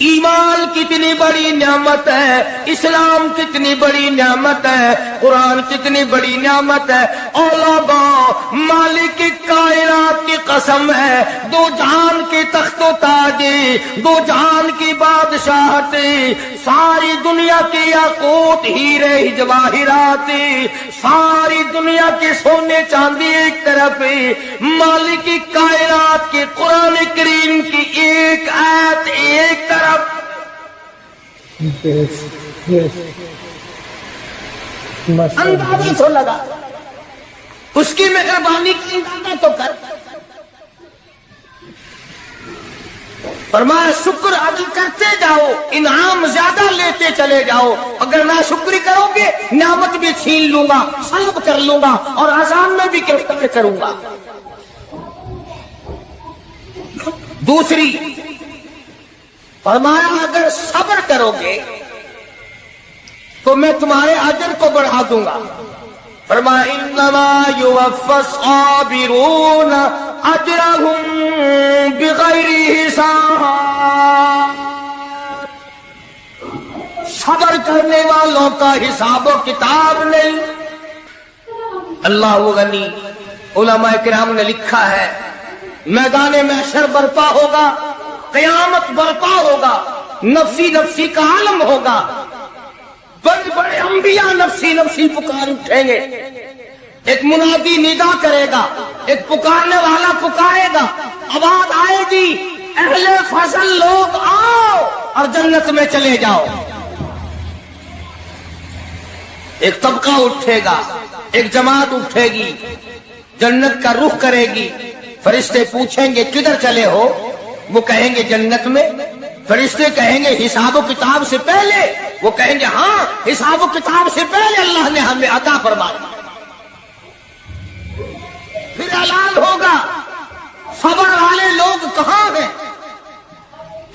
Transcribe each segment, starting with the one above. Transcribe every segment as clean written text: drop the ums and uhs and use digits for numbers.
ایمان کتنی بڑی نعمت ہے، اسلام کتنی بڑی نعمت ہے، قرآن کتنی بڑی نعمت ہے۔ علماء مالک کائنات کی قسم ہے، دو جہان کی تخت و تاج، دو جہان کی بادشاہت، ساری دنیا کی یاقوت ہیرے جواہرات، ساری دنیا کے سونے چاندی ایک طرف، مالک کائنات کے قرآن کریم کی ایک آیت ایک طرف۔ اندازہ تو لگا، اس کی مہربانی کا اندازہ تو کر۔ فرمایا شکر ادا کرتے جاؤ، انعام زیادہ لیتے چلے جاؤ، اگر نہ شکری کرو گے نعمت بھی چھین لوں گا، سلب کر لوں گا اور عذاب میں بھی گرفتار کروں گا۔ دوسری فرمایا اگر صبر کرو گے تو میں تمہارے اجر کو بڑھا دوں گا۔ فرمایا انما یوفی الصابرون اجرهم بغیر حساب، صبر کرنے والوں کا حساب و کتاب نہیں۔ اللہ غنی، علماء کرام نے لکھا ہے میدان محشر برپا ہوگا، قیامت برپا ہوگا، نفسی نفسی کا عالم ہوگا، بڑے بڑے انبیاء نفسی نفسی پکار اٹھیں گے، ایک منادی ندا کرے گا، ایک پکارنے والا پکارے گا، آواز آئے گی اہل فضل لوگ آؤ اور جنت میں چلے جاؤ۔ ایک طبقہ اٹھے گا، ایک جماعت اٹھے گی، جنت کا رخ کرے گی، فرشتے پوچھیں گے کدھر چلے ہو؟ وہ کہیں گے جنت میں۔ فرشتے کہیں گے حساب و کتاب سے پہلے؟ وہ کہیں گے ہاں حساب و کتاب سے پہلے اللہ نے ہمیں عطا فرمایا۔ پھر اعلان ہوگا صبر والے لوگ کہاں ہیں؟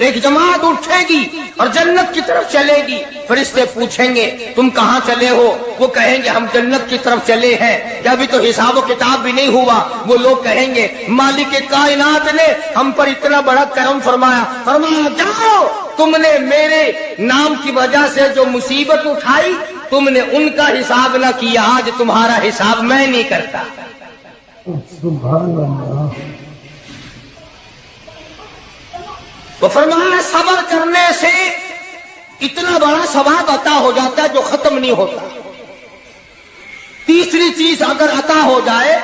ایک جماعت اٹھے گی اور جنت کی طرف چلے گی، فرشتے پوچھیں گے تم کہاں چلے ہو؟ وہ کہیں گے ہم جنت کی طرف چلے ہیں، کہ ابھی تو حساب و کتاب بھی نہیں ہوا۔ وہ لوگ کہیں گے مالک کائنات نے ہم پر اتنا بڑا کرم فرمایا، فرمایا جاؤ، تم نے میرے نام کی وجہ سے جو مصیبت اٹھائی تم نے ان کا حساب نہ کیا، آج تمہارا حساب میں نہیں کرتا۔ سبحان اللہ۔ وہ فرمایا صبر کرنے سے اتنا بڑا ثواب عطا ہو جاتا ہے جو ختم نہیں ہوتا۔ تیسری چیز اگر عطا ہو جائے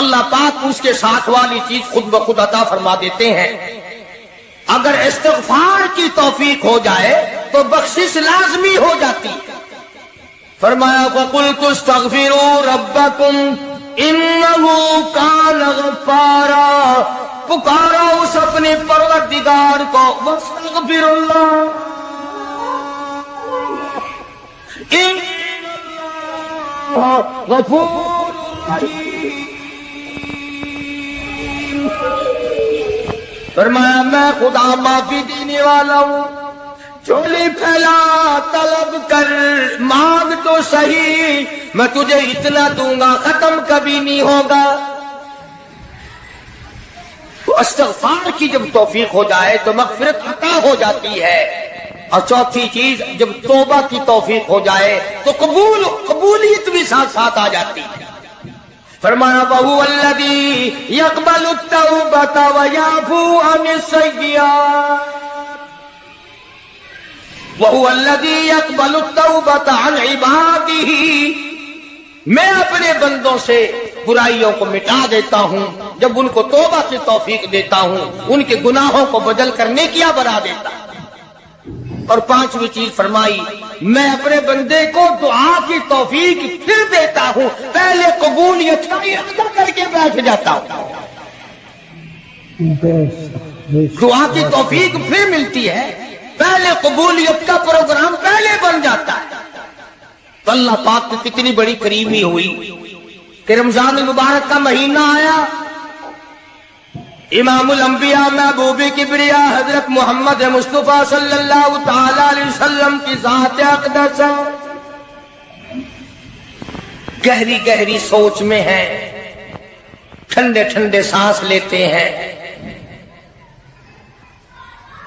اللہ پاک اس کے ساتھ والی چیز خود بخود عطا فرما دیتے ہیں۔ اگر استغفار کی توفیق ہو جائے تو بخشش لازمی ہو جاتی ہے۔ فرمایا فَقُلْتُ اسْتَغْفِرُوا رَبَّكُمْ إِنَّهُ كَانَ غَفَّارًا، پکارا اس اپنے پروردگار کو، واستغفر اللہ ان اللہ غفور رحیم۔ فرمایا میں خدا معافی دینے والا ہوں، چولی پھیلا طلب کر، مانگ تو صحیح، میں تجھے اتنا دوں گا ختم کبھی نہیں ہوگا۔ تو استغفار کی جب توفیق ہو جائے تو مغفرت عطا ہو جاتی ہے۔ اور چوتھی چیز جب توبہ کی توفیق ہو جائے تو قبولیت بھی ساتھ ساتھ آ جاتی ہے۔ فرمایا وَهُوَ الَّذِي يَقْبَلُ التَّوْبَةَ وَيَعْفُو عَنِ السَّيِّئَاتِ، وَهُوَ الَّذِي يَقْبَلُ التَّوْبَةَ عَنْ عِبَادِهِ، میں اپنے بندوں سے برائیوں کو مٹا دیتا ہوں جب ان کو توبہ کی توفیق دیتا ہوں، ان کے گناہوں کو بدل کر نیکیاں بنا دیتا ہوں۔ اور پانچویں چیز فرمائی میں اپنے بندے کو دعا کی توفیق پھر دیتا ہوں، پہلے قبولیت کا ارادہ کر کے بیٹھ جاتا ہوں، دعا کی توفیق پھر ملتی ہے، پہلے قبولیت کا پروگرام پہلے بن جاتا ہے۔ تو اللہ پاک کی کتنی بڑی کریمی ہوئی کہ رمضان المبارک کا مہینہ آیا، امام الانبیاء محبوب کبریا حضرت محمد مصطفیٰ صلی اللہ تعالی علیہ وسلم کی ذات اقدس گہری گہری سوچ میں ہیں، ٹھنڈے ٹھنڈے سانس لیتے ہیں،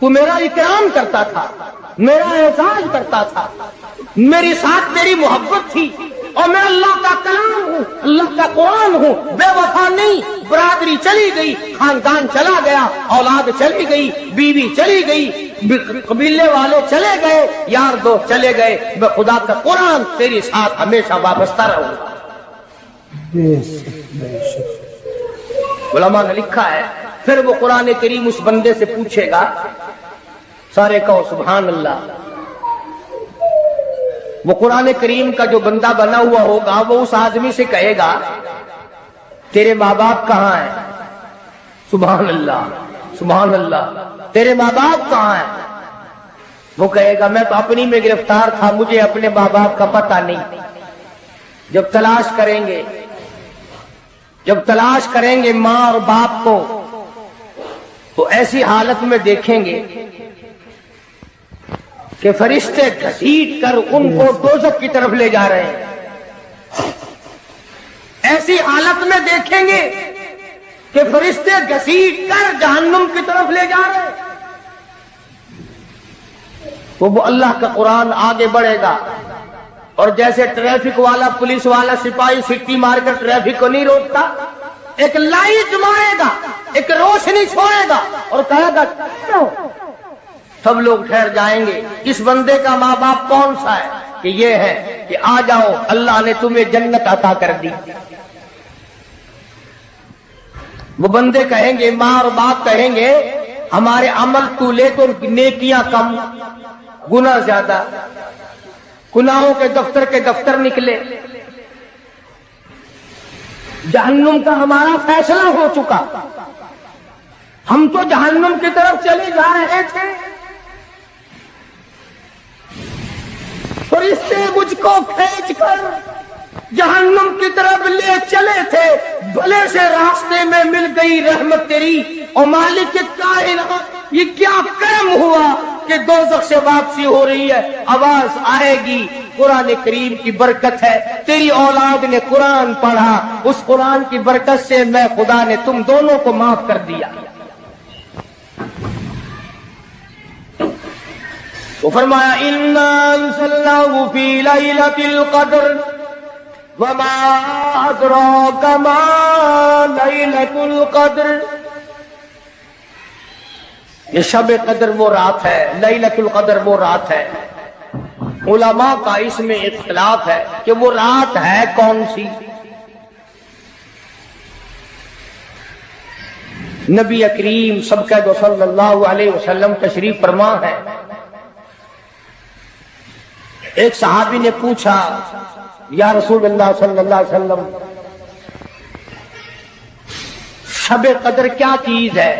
تو میرا اکرام کرتا تھا، میرا اعزاز کرتا تھا، میری ساتھ تیری محبت تھی، اور میں اللہ کا کلام ہوں، اللہ کا قرآن ہوں، بے وفا نہیں۔ برادری چلی گئی، خاندان چلا گیا، اولاد چلی گئی، بیوی چلی گئی، قبیلے والے چلے گئے، یار دوست چلے گئے، میں خدا کا قرآن تیری ساتھ ہمیشہ وابستہ رہوں گا۔ علماء نے لکھا ہے پھر وہ قرآن کریم اس بندے سے پوچھے گا، سارے کہو سبحان اللہ۔ وہ قرآن کریم کا جو بندہ بنا ہوا ہوگا وہ اس آدمی سے کہے گا تیرے ماں باپ کہاں ہیں؟ سبحان اللہ سبحان اللہ، تیرے ماں باپ کہاں ہیں؟ وہ کہے گا میں تو اپنی میں گرفتار تھا، مجھے اپنے ماں باپ کا پتہ نہیں۔ جب تلاش کریں گے ماں اور باپ کو تو ایسی حالت میں دیکھیں گے کہ فرشتے گھسیٹ کر ان کو دوزخ کی طرف لے جا رہے ہیں۔ ایسی حالت میں دیکھیں گے کہ فرشتے گھسیٹ کر جہنم کی طرف لے جا رہے ہیں، تو وہ اللہ کا قرآن آگے بڑھے گا، اور جیسے ٹریفک والا پولیس والا سپاہی سٹی مار کر ٹریفک کو نہیں روکتا، ایک لائٹ مارے گا، ایک روشنی چھوڑے گا اور کہے گا سب لوگ ٹھہر جائیں گے۔ اس بندے کا ماں باپ کون سا ہے؟ کہ یہ ہے کہ آ جاؤ، اللہ نے تمہیں جنت عطا کر دی۔ وہ بندے کہیں گے، ماں اور باپ کہیں گے ہمارے عمل تو لے تو نیکیاں کم، گناہ زیادہ، گناہوں کے دفتر نکلے، جہنم کا ہمارا فیصلہ ہو چکا، ہم تو جہنم کی طرف چلے جا رہے تھے، فرشتے مجھ کو کھینچ کر جہنم کی طرف لے چلے تھے، بھلے سے راستے میں مل گئی رحمت تیری، اور مالک کائنات یہ کیا کرم ہوا کہ دوزخ سے واپسی ہو رہی ہے، آواز آئے گی۔ قرآن کریم کی برکت ہے، تیری اولاد نے قرآن پڑھا، اس قرآن کی برکت سے میں خدا نے تم دونوں کو معاف کر دیا۔ وہ فرمایا اِنَّا أَنزَلْنَاهُ فِي لَيْلَةِ الْقَدْرِ وَمَا أَدْرَاكَ مَا لَيْلَةُ الْقَدْرِ۔ یہ شب قدر وہ رات ہے، لیلۃ القدر وہ رات ہے۔ علماء کا اس میں اختلاف ہے کہ وہ رات ہے کون سی۔ نبی کریم سب کہہ دو صلی اللہ علیہ وسلم تشریف فرما ہے۔ ایک صحابی نے پوچھا یا رسول اللہ صلی اللہ علیہ وسلم شب قدر کیا چیز ہے؟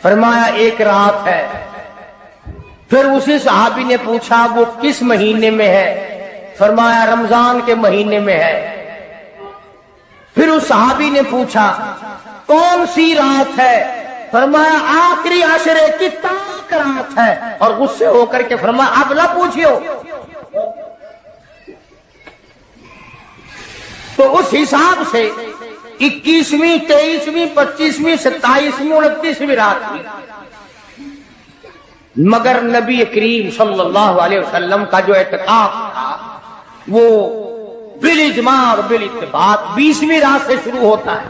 فرمایا ایک رات ہے۔ پھر اسی صحابی نے پوچھا وہ کس مہینے میں ہے؟ فرمایا رمضان کے مہینے میں ہے۔ پھر اس صحابی نے پوچھا کون سی رات ہے؟ فرمایا آخری عشرے کی تاک رات ہے، اور غصے ہو کر کے فرمایا اب نہ پوچھیو۔ تو اس حساب سے 21ویں 23ویں 25ویں 27ویں 29ویں رات تھی، مگر نبی کریم صلی اللہ علیہ وسلم کا جو اعتکاف تھا وہ بالاجماع اور بالاتفاق 20ویں رات سے شروع ہوتا ہے۔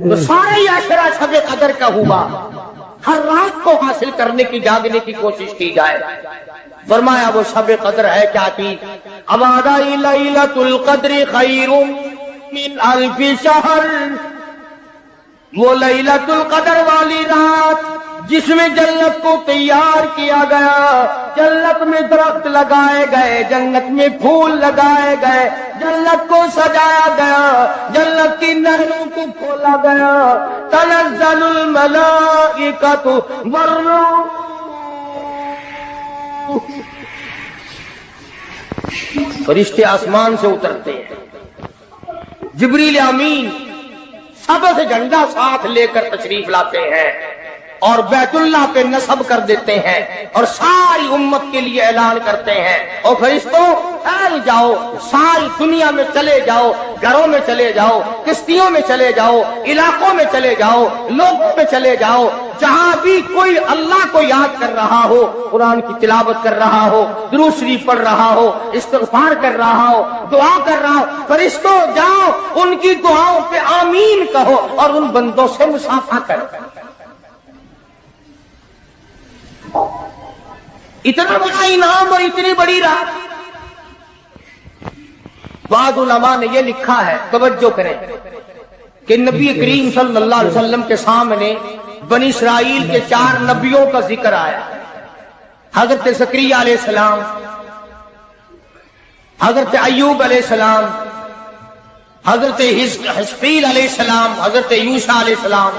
تو سارے عشرہ شب قدر کا ہوا، ہر رات کو حاصل کرنے کی جاگنے کی کوشش کی جائے۔ فرمایا وہ شب قدر ہے کیا چیز؟ امادائی لیلۃ القدر خیر من الف شہر، وہ لیلۃ القدر والی رات جس میں جنت کو تیار کیا گیا، جنت میں درخت لگائے گئے، جنت میں پھول لگائے گئے، جنت کو سجایا گیا، جنت کی نہروں کو کھولا گیا، تنزل الملائکۃ والروح، فرشتے آسمان سے اترتے ہیں، جبریل امین سب سے جھنڈا ساتھ لے کر تشریف لاتے ہیں، اور بیت اللہ پہ نصب کر دیتے ہیں اور ساری امت کے لیے اعلان کرتے ہیں، اور فرشتوں پھیل جاؤ، ساری دنیا میں چلے جاؤ، گھروں میں چلے جاؤ، کشتیوں میں چلے جاؤ، علاقوں میں چلے جاؤ، لوگوں میں چلے جاؤ، جہاں بھی کوئی اللہ کو یاد کر رہا ہو، قرآن کی تلاوت کر رہا ہو، درود شریف پڑھ رہا ہو، استغفار کر رہا ہو، دعا کر رہا ہو، فرشتوں جاؤ ان کی دعاؤں پہ آمین کہو اور ان بندوں سے مصافحہ کرو۔ اتنا بڑا انعام اور اتنی بڑی رات۔ بعض علماء نے یہ لکھا ہے، توجہ کریں، کہ نبی کریم صلی اللہ علیہ وسلم کے سامنے بنی اسرائیل کے 4 نبیوں کا ذکر آیا، حضرت زکریا علیہ السلام، حضرت ایوب علیہ السلام، حضرت حزقیل علیہ السلام، حضرت یوشع علیہ السلام۔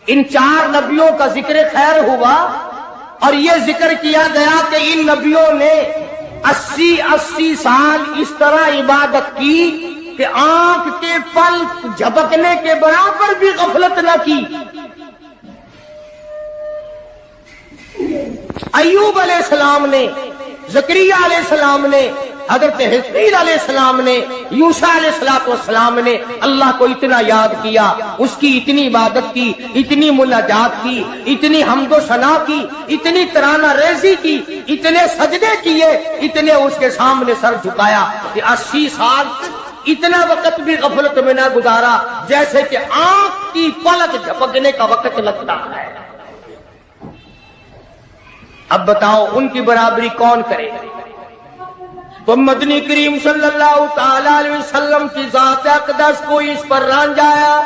ان 4 نبیوں کا ذکر خیر ہوا اور یہ ذکر کیا گیا کہ ان نبیوں نے 80 سال اس طرح عبادت کی کہ آنکھ کے پل جھپکنے کے برابر بھی غفلت نہ کی۔ ایوب علیہ السلام نے، زکریا علیہ السلام نے، حضرت حزقیل علیہ السلام نے، یوشع علیہ السلام نے اللہ کو اتنا یاد کیا، اس کی اتنی عبادت کی، اتنی مناجات کی، اتنی حمد و ثنا کی، اتنی ترانہ ریزی کی، اتنے سجدے کیے، اتنے اس کے سامنے سر جھکایا کہ 80 سال اتنا وقت بھی غفلت میں نہ گزارا جیسے کہ آنکھ کی پلک جھپکنے کا وقت لگتا ہے۔ اب بتاؤ ان کی برابری کون کرے؟ تو مدنی کریم صلی اللہ تعالی علیہ وسلم کی ذات اقدس کو اس پر رانجایا،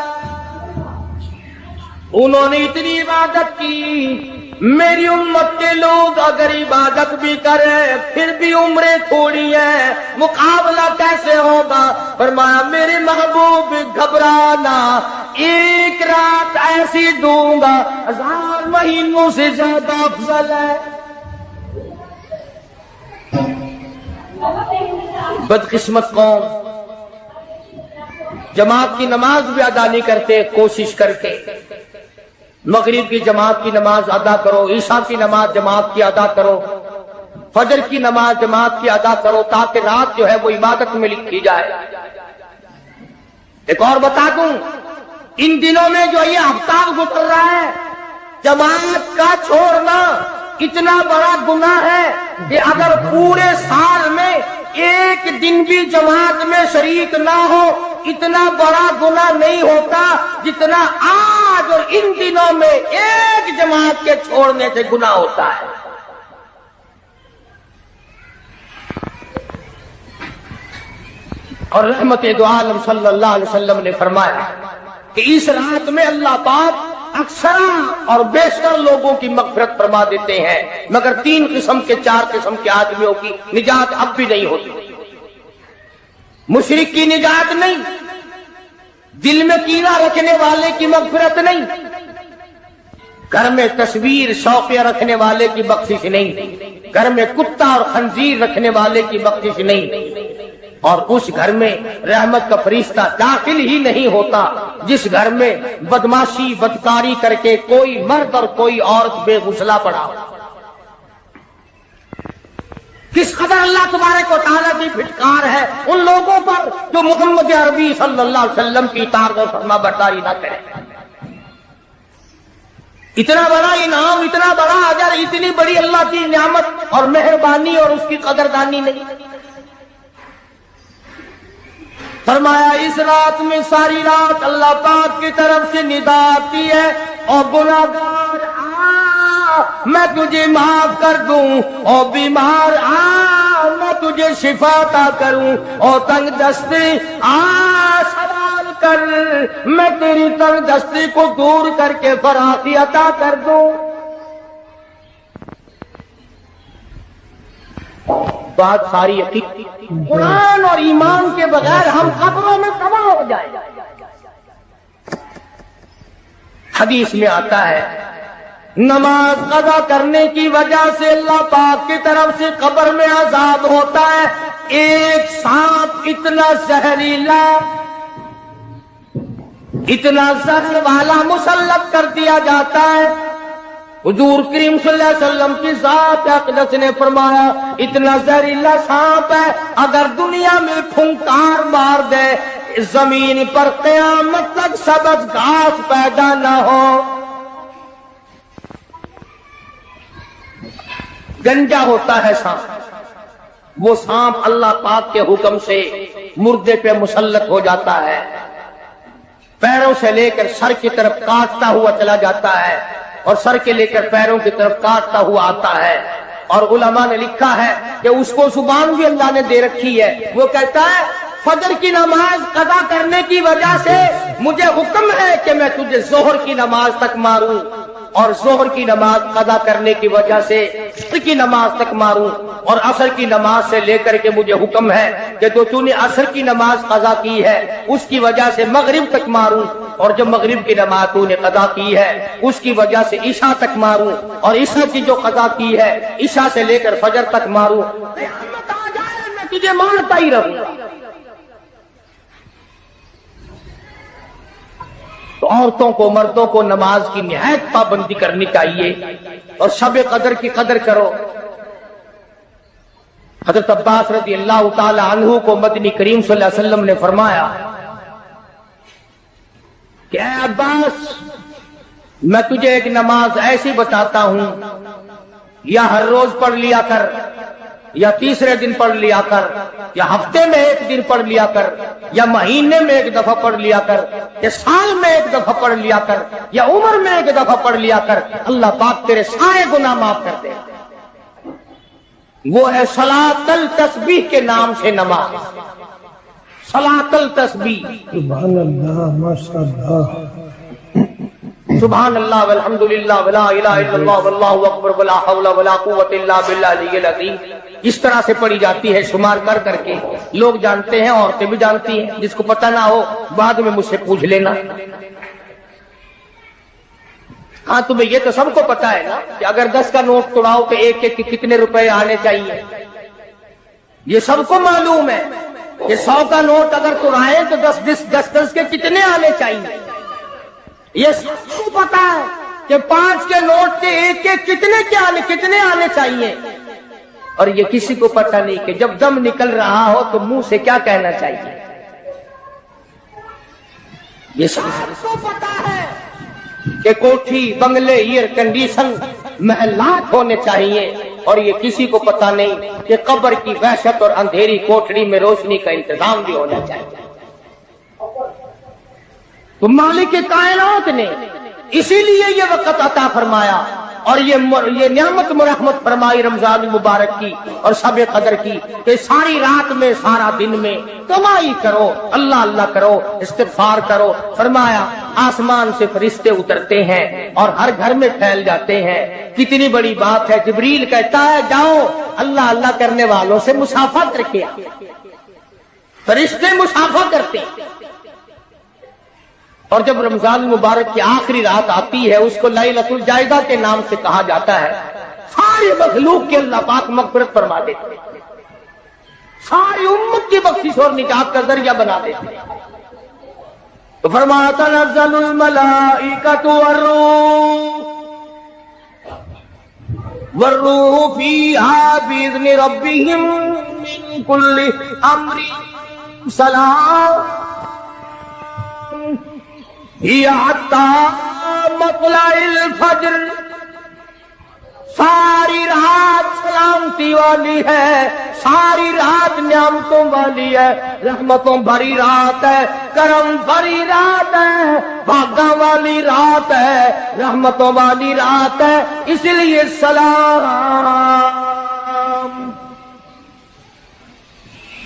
انہوں نے اتنی عبادت کی۔ میری امت کے لوگ اگر عبادت بھی کریں پھر بھی عمریں تھوڑی ہیں، مقابلہ کیسے ہوگا؟ فرمایا میرے محبوب گھبرانا، ایک رات ایسی دوں گا 1000 مہینوں سے زیادہ افضل ہے۔ بدقسمت قوم جماعت کی نماز بھی ادا نہیں کرتے، کوشش کر کے مغرب کی جماعت کی نماز ادا کرو، عشاء کی نماز جماعت کی ادا کرو، فجر کی نماز جماعت کی ادا کرو تاکہ رات جو ہے وہ عبادت میں لکھی جائے۔ ایک اور بتا دوں، ان دنوں میں جو یہ ہفتہ گزر رہا ہے، جماعت کا چھوڑنا اتنا بڑا گناہ ہے کہ اگر پورے سال میں ایک دن بھی جماعت میں شریک نہ ہو اتنا بڑا گناہ نہیں ہوتا جتنا آج اور ان دنوں میں ایک جماعت کے چھوڑنے سے گناہ ہوتا ہے۔ اور رحمت دو عالم صلی اللہ علیہ وسلم نے فرمایا کہ اس رات میں اللہ پاک اکثر اور بیشتر لوگوں کی مغفرت فرما دیتے ہیں، مگر 3 قسم کے 4 قسم کے آدمیوں کی نجات اب بھی نہیں ہوتی۔ مشرک کی نجات نہیں، دل میں کینہ رکھنے والے کی مغفرت نہیں، گھر میں تصویر شوقیہ رکھنے والے کی بخشش نہیں، گھر میں کتا اور خنزیر رکھنے والے کی بخشش نہیں، اور اس گھر میں رحمت کا فرشتہ داخل ہی نہیں ہوتا جس گھر میں بدماشی بدکاری کر کے کوئی مرد اور کوئی عورت بے غسلہ پڑا ہو۔ کس قدر اللہ تبارک و تعالیٰ کی پھٹکار ہے ان لوگوں پر جو محمد عربی صلی اللہ علیہ وسلم کی اطاعت اور فرما برداری نہ کرے۔ اتنا بڑا انعام، اتنا بڑا اجر، اتنی بڑی اللہ کی نعمت اور مہربانی اور اس کی قدردانی نہیں۔ فرمایا اس رات میں ساری رات اللہ پاک کی طرف سے ندا آتی ہے، اور گناہگار آ میں تجھے معاف کر دوں، اور بیمار آ میں تجھے شفا عطا کروں، اور تنگ دستی آ سوال کر میں تیری تنگ دستی کو دور کر کے فراخی عطا کر دوں۔ بات ساری حقیقت قرآن اور ایمان کے بغیر ہم قبروں میں تباہ ہو جائیں۔ حدیث میں آتا ہے نماز قضا کرنے کی وجہ سے اللہ پاک کی طرف سے قبر میں عذاب ہوتا ہے، ایک سانپ اتنا زہریلا، اتنا زہر والا مسلط کر دیا جاتا ہے حضور کریم صلی اللہ علیہ وسلم کی ذات اقدس نے فرمایا اتنا زہریلا سانپ ہے اگر دنیا میں پھنکار مار دے زمین پر قیامت تک سبز گھاس پیدا نہ ہو. گنجا ہوتا ہے سانپ، وہ سانپ اللہ پاک کے حکم سے مردے پہ مسلط ہو جاتا ہے، پیروں سے لے کر سر کی طرف کاٹتا ہوا چلا جاتا ہے اور سر کے لے کر پیروں کی طرف کاٹتا ہوا آتا ہے. اور علماء نے لکھا ہے کہ اس کو زبان بھی اللہ نے دے رکھی ہے. وہ کہتا ہے فجر کی نماز قضا کرنے کی وجہ سے مجھے حکم ہے کہ میں تجھے ظہر کی نماز تک ماروں، اور ظہر کی نماز قضا کرنے کی وجہ سے عصر کی نماز تک ماروں، اور عصر کی نماز سے لے کر کے مجھے حکم ہے کہ تو نے عصر کی نماز قضا کی ہے اس کی وجہ سے مغرب تک ماروں، اور جو مغرب کی نماز تو نے قضا کی ہے اس کی وجہ سے عشاء تک ماروں، اور عشاء کی جو قضا کی ہے عشاء سے لے کر فجر تک ماروں. قیامت آ جائے میں تجھے مارتا ہی رہوں گا. تو عورتوں کو مردوں کو نماز کی نہایت پابندی کرنی چاہیے اور شب قدر کی قدر کرو. حضرت عباس رضی اللہ تعالی عنہ کو مدنی کریم صلی اللہ علیہ وسلم نے فرمایا کہ اے عباس میں تجھے ایک نماز ایسی بتاتا ہوں، یا ہر روز پڑھ لیا کر، یا تیسرے دن پڑھ لیا کر، یا ہفتے میں ایک دن پڑھ لیا کر، یا مہینے میں ایک دفعہ پڑھ لیا کر، یا سال میں ایک دفعہ پڑھ لیا کر، یا عمر میں ایک دفعہ پڑھ لیا کر، اللہ پاک تیرے سارے گناہ معاف کر دے. وہ ہے صلاۃ التسبیح کے نام سے نماز. صلاۃ التسبیح. سبحان اللہ ماشاء اللہ. سبحان اللہ والحمد للہ ولا الہ الا اللہ واللہ اکبر ولا حول ولا قوت الا باللہ العلی العظیم. اس طرح سے پڑھی جاتی ہے شمار کر کر کے. لوگ جانتے ہیں، عورتیں بھی جانتی ہیں. جس کو پتہ نہ ہو بعد میں مجھ سے پوچھ لینا. ہاں تمہیں یہ تو سب کو پتا ہے نا کہ اگر 10 کا نوٹ توڑاؤ تو ایک ایک کے کتنے روپے آنے چاہیے. یہ سب کو معلوم ہے کہ 100 کا نوٹ اگر توڑائیں تو 10 کے کتنے آنے چاہیے. یہ سب کو پتا ہے کہ 5 کے نوٹ کے ایک ایک کتنے آنے چاہیے. اور یہ کسی کو پتہ نہیں کہ جب دم نکل رہا ہو تو منہ سے کیا کہنا چاہیے. یہ سب کو پتا ہے کہ کوٹھی، بنگلے، ایئر کنڈیشن، محلات ہونے چاہیے. اور یہ کسی کو پتا نہیں کہ قبر کی وحشت اور اندھیری کوٹھڑی میں روشنی کا انتظام بھی ہونا چاہیے. تو مالک کائنات نے اسی لیے یہ وقت عطا فرمایا اور یہ نعمت مرحمت فرمائی رمضان المبارک کی اور شب قدر کی کہ ساری رات میں سارا دن میں کمائی کرو، اللہ اللہ کرو، استغفار کرو. فرمایا آسمان سے فرشتے اترتے ہیں اور ہر گھر میں پھیل جاتے ہیں. کتنی بڑی بات ہے. جبریل کہتا ہے جاؤ اللہ اللہ کرنے والوں سے مصافحہ کر کے آؤ. فرشتے مصافحہ کرتے ہیں. اور جب رمضان المبارک کی آخری رات آتی ہے اس کو لیلۃ الجائزہ کے نام سے کہا جاتا ہے. ساری مخلوق کے اللہ پاک مغفرت فرما دیتے ہیں، ساری امت کی بخشش اور نجات کا ذریعہ بنا دیتے ہیں. تو فرمایا تنزل الملائکۃ والروح فیہا بإذن ربہم من کل امر سلام حتی مطلع الفجر. ساری رات سلامتی والی ہے، ساری رات نعمتوں والی ہے، رحمتوں بھری رات ہے، کرم بھری رات ہے، بھاگاں والی رات ہے، رحمتوں والی رات ہے. اس لیے سلام.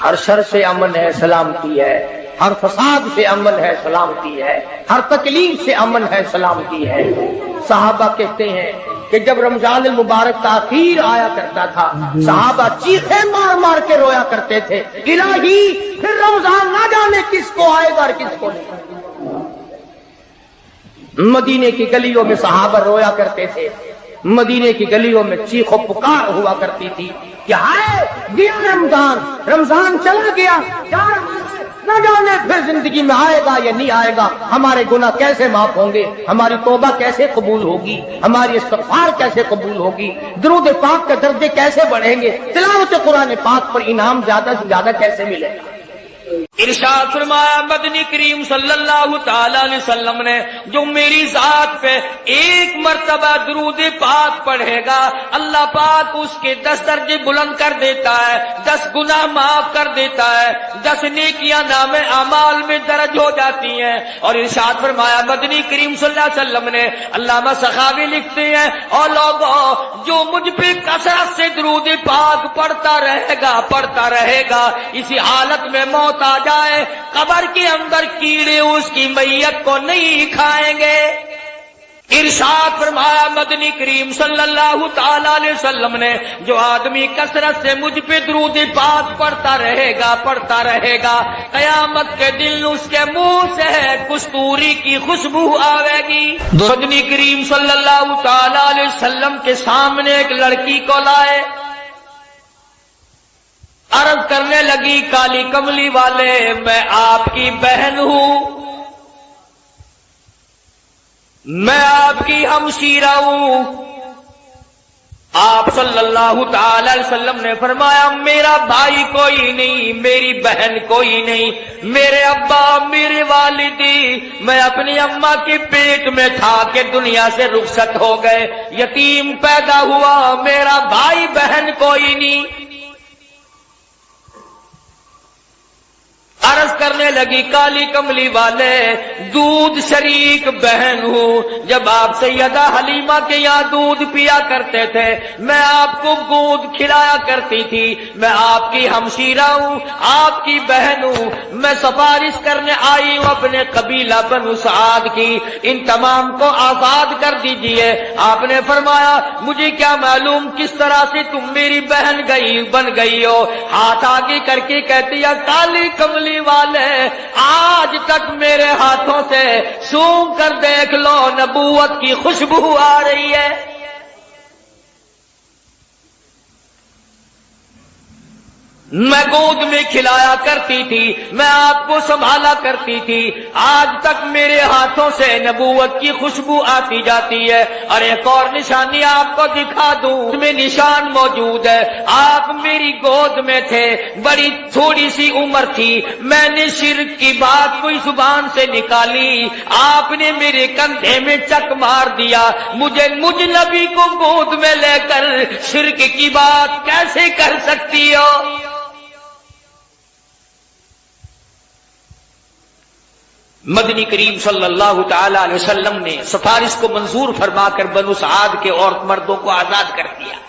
ہر شر سے امن ہے، سلامتی ہے. ہر فساد سے امن ہے، سلامتی ہے. ہر تکلیف سے امن ہے، سلامتی ہے. صحابہ کہتے ہیں کہ جب رمضان المبارک تاخیر آیا کرتا تھا صحابہ چیخیں مار مار کے رویا کرتے تھے، الہی پھر رمضان نہ جانے کس کو آئے گا اور کس کو نہیں. مدینے کی گلیوں میں صحابہ رویا کرتے تھے. مدینے کی گلیوں میں چیخ و پکار ہوا کرتی تھی کہ ہائے گیا رمضان، رمضان چلا گیا. نہ جانے پھر زندگی میں آئے گا یا نہیں آئے گا، ہمارے گناہ کیسے معاف ہوں گے، ہماری توبہ کیسے قبول ہوگی، ہماری استغفار کیسے قبول ہوگی، درود پاک کے درجے کیسے بڑھیں گے، تلاوت قرآن پاک پر انعام زیادہ سے زیادہ کیسے ملے گا۔ ارشاد فرمایا مدنی کریم صلی اللہ تعالی علیہ وسلم نے جو میری ذات پہ ایک مرتبہ درود پاک پڑھے گا اللہ پاک اس کے 10 درجے بلند کر دیتا ہے، 10 گناہ معاف کر دیتا ہے، 10 نیکیاں نام اعمال میں درج ہو جاتی ہیں۔ اور ارشاد فرمایا مدنی کریم صلی اللہ علیہ وسلم نے، علامہ سخاوی لکھتے ہیں، اور لوگوں جو مجھ پہ کثرت سے درود پاک پڑھتا رہے گا اسی حالت میں موت آ جائے قبر کے اندر کیڑے اس کی میت کو نہیں کھائیں گے۔ ارشاد فرمایا مدنی کریم صلی اللہ تعالی علیہ وسلم نے جو آدمی کثرت سے مجھ پہ درود پاک پڑھتا رہے گا قیامت کے دن اس کے منہ سے کستوری کی خوشبو آئے گی۔ مدنی کریم صلی اللہ تعالی علیہ وسلم کے سامنے ایک لڑکی کو لائے، عرض کرنے لگی کالی کملی والے میں آپ کی بہن ہوں، میں آپ کی ہمشیرہ ہوں۔ آپ صلی اللہ تعالی علیہ وسلم نے فرمایا میرا بھائی کوئی نہیں، میری بہن کوئی نہیں، میرے ابا میرے والدی میں اپنی اماں کے پیٹ میں تھا کہ دنیا سے رخصت ہو گئے، یتیم پیدا ہوا، میرا بھائی بہن کوئی نہیں۔ عرض کرنے لگی کالی کملی والے دودھ شریک بہن ہوں، جب آپ سیدہ حلیمہ کے یہاں دودھ پیا کرتے تھے میں آپ کو گود کھلایا کرتی تھی، میں آپ کی ہمشیرہ ہوں، آپ کی بہن ہوں، میں سفارش کرنے آئی ہوں اپنے قبیلہ بنو سعد کی، ان تمام کو آزاد کر دیجئے۔ آپ نے فرمایا مجھے کیا معلوم کس طرح سے تم میری بہن بن گئی ہو، ہاتھ آگے کر کے کہتی ہے کالی کملی والے آج تک میرے ہاتھوں سے سونگھ کر دیکھ لو نبوت کی خوشبو آ رہی ہے۔ میں گود میں کھلایا کرتی تھی، میں آپ کو سنبھالا کرتی تھی، آج تک میرے ہاتھوں سے نبوت کی خوشبو آتی جاتی ہے۔ اور ایک اور نشانی آپ کو دکھا دوں، اس میں نشان موجود ہے، آپ میری گود میں تھے، بڑی تھوڑی سی عمر تھی، میں نے شرک کی بات کوئی زبان سے نکالی، آپ نے میرے کندھے میں چک مار دیا، مجھ نبی کو گود میں لے کر شرک کی بات کیسے کر سکتی ہو؟ مدنی کریم صلی اللہ تعالی علیہ وسلم نے سفارش کو منظور فرما کر بنو سعد کے عورت مردوں کو آزاد کر دیا۔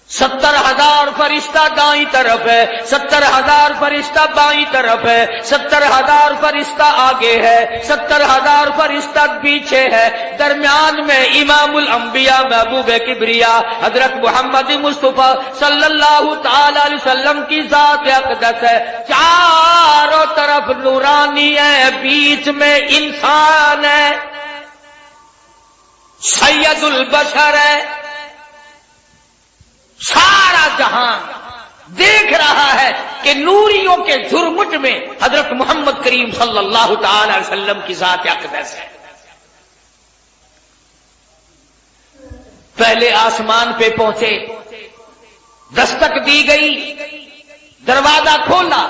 70,000 فرشتہ دائیں طرف ہے، 70,000 فرشتہ بائیں طرف ہے، 70,000 فرشتہ آگے ہے، 70,000 فرشتہ پیچھے ہے، درمیان میں امام الانبیاء محبوب کبریا حضرت محمد مصطفیٰ صلی اللہ تعالی علیہ وسلم کی ذات اقدس ہے، چاروں طرف نورانی ہے، بیچ میں انسان ہے، سید البشر ہے، سارا جہان دیکھ رہا ہے کہ نوریوں کے جھرمٹ میں حضرت محمد کریم صلی اللہ تعالی علیہ وسلم کی ذات اقدس ہے۔ پہلے آسمان پہ پہنچے، دستک دی گئی، دروازہ کھولا،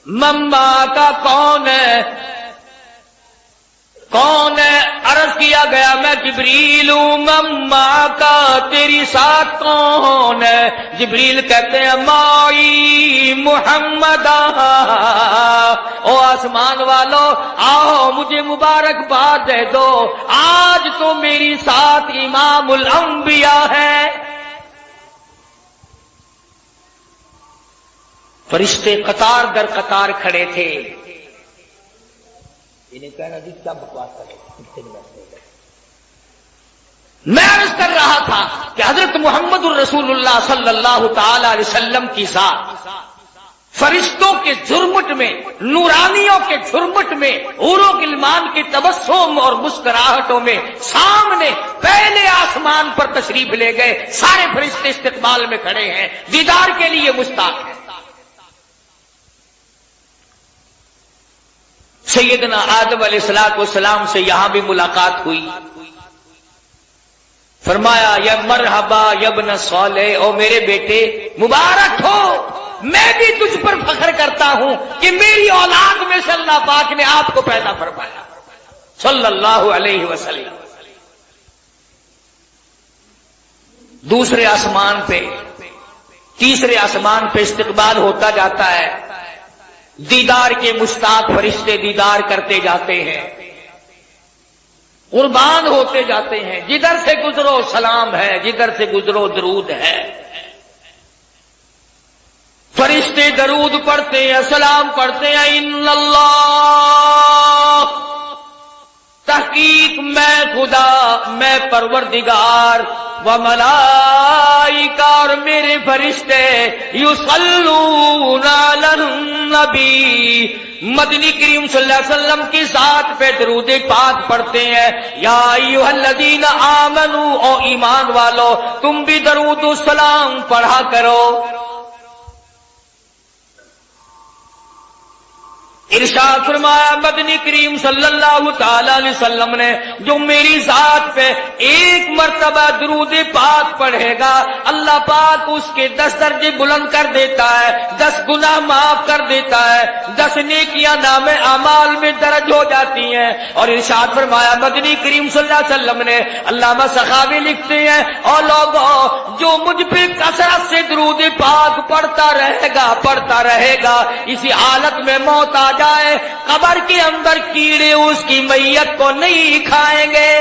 مما کا کون ہے؟ کون ہے؟ عرض کیا گیا میں جبریل ہوں۔ مما کا تیری ساتھ کون ہے؟ جبریل کہتے ہیں مائی محمد۔ او آسمان والو آؤ مجھے مبارکباد دے دو، آج تو میری ساتھ امام الانبیاء ہے۔ فرشتے قطار در قطار کھڑے تھے، انہیں کہنا جی کیا بکواس کرے، میں عرض کر رہا تھا کہ حضرت محمد الرسول اللہ صلی اللہ تعالی علیہ وسلم کی ذات فرشتوں کے جھرمٹ میں، نورانیوں کے جھرمٹ میں، حوروں غلمان کے تبسم اور مسکراہٹوں میں سامنے پہلے آسمان پر تشریف لے گئے. سارے فرشتے استقبال میں کھڑے ہیں، دیدار کے لیے مشتاق ہیں. سیدنا آدم علیہ السلام سے یہاں بھی ملاقات ہوئی. فرمایا یا مرحبا یا ابن صالح، او میرے بیٹے مبارک ہو، میں بھی تجھ پر فخر کرتا ہوں کہ میری اولاد میں سے اللہ پاک نے آپ کو پیدا فرمایا صلی اللہ علیہ وسلم. دوسرے آسمان پہ، تیسرے آسمان پہ استقبال ہوتا جاتا ہے. دیدار کے مشتاق فرشتے دیدار کرتے جاتے ہیں، قربان ہوتے جاتے ہیں. جدھر سے گزرو سلام ہے، جدھر سے گزرو درود ہے. فرشتے درود پڑھتے ہیں، سلام پڑھتے ہیں. ان اللہ، تحقیق میں خدا، میں پروردگار، و ملائکہ، اور میرے فرشتے، یصلون علی النبی، مدنی کریم صلی اللہ علیہ وسلم کی ذات پہ درود پاک پڑھتے ہیں. یا ایھا الذین آمنوا، او ایمان والو تم بھی درود و سلام پڑھا کرو. ارشاد فرمایا مدنی کریم صلی اللہ تعالی علیہ وسلم نے، جو میری ذات پہ ایک مرتبہ درود پاک پڑھے گا، اللہ پاک اس کے 10 درجے بلند کر دیتا ہے، 10 گناہ معاف کر دیتا ہے، 10 نیکیاں نام اعمال میں درج ہو جاتی ہیں. اور ارشاد فرمایا مدنی کریم صلی اللہ علیہ وسلم نے، علامہ سخاوی لکھتے ہیں، اور لوگوں جو مجھ پہ کثرت سے درود پاک پڑھتا رہے گا، اسی حالت میں موت آ جائے، قبر کے اندر کیڑے اس کی میت کو نہیں کھائیں گے.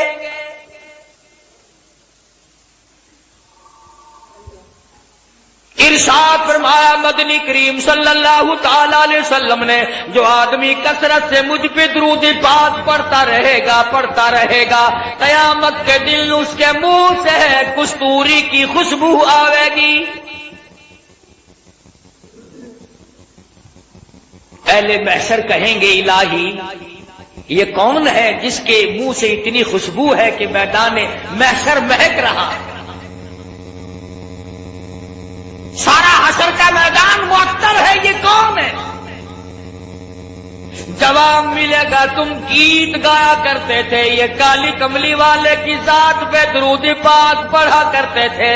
ارشاد فرمایا مدنی کریم صلی اللہ تعالی علیہ وسلم نے، جو آدمی کثرت سے مجھ پہ درود پاک پڑھتا رہے گا، قیامت کے دن اس کے منہ سے کستوری کی خوشبو آئے گی. اہل محشر کہیں گے الہی یہ کون ہے جس کے منہ سے اتنی خوشبو ہے کہ میدان محشر مہک رہا ہے؟ سارا حشر کا میدان معطر ہے، یہ کون ہے؟ جواب ملے گا تم گیت گایا کرتے تھے، یہ کالی کملی والے کی ذات پہ درود پاک پڑھا کرتے تھے،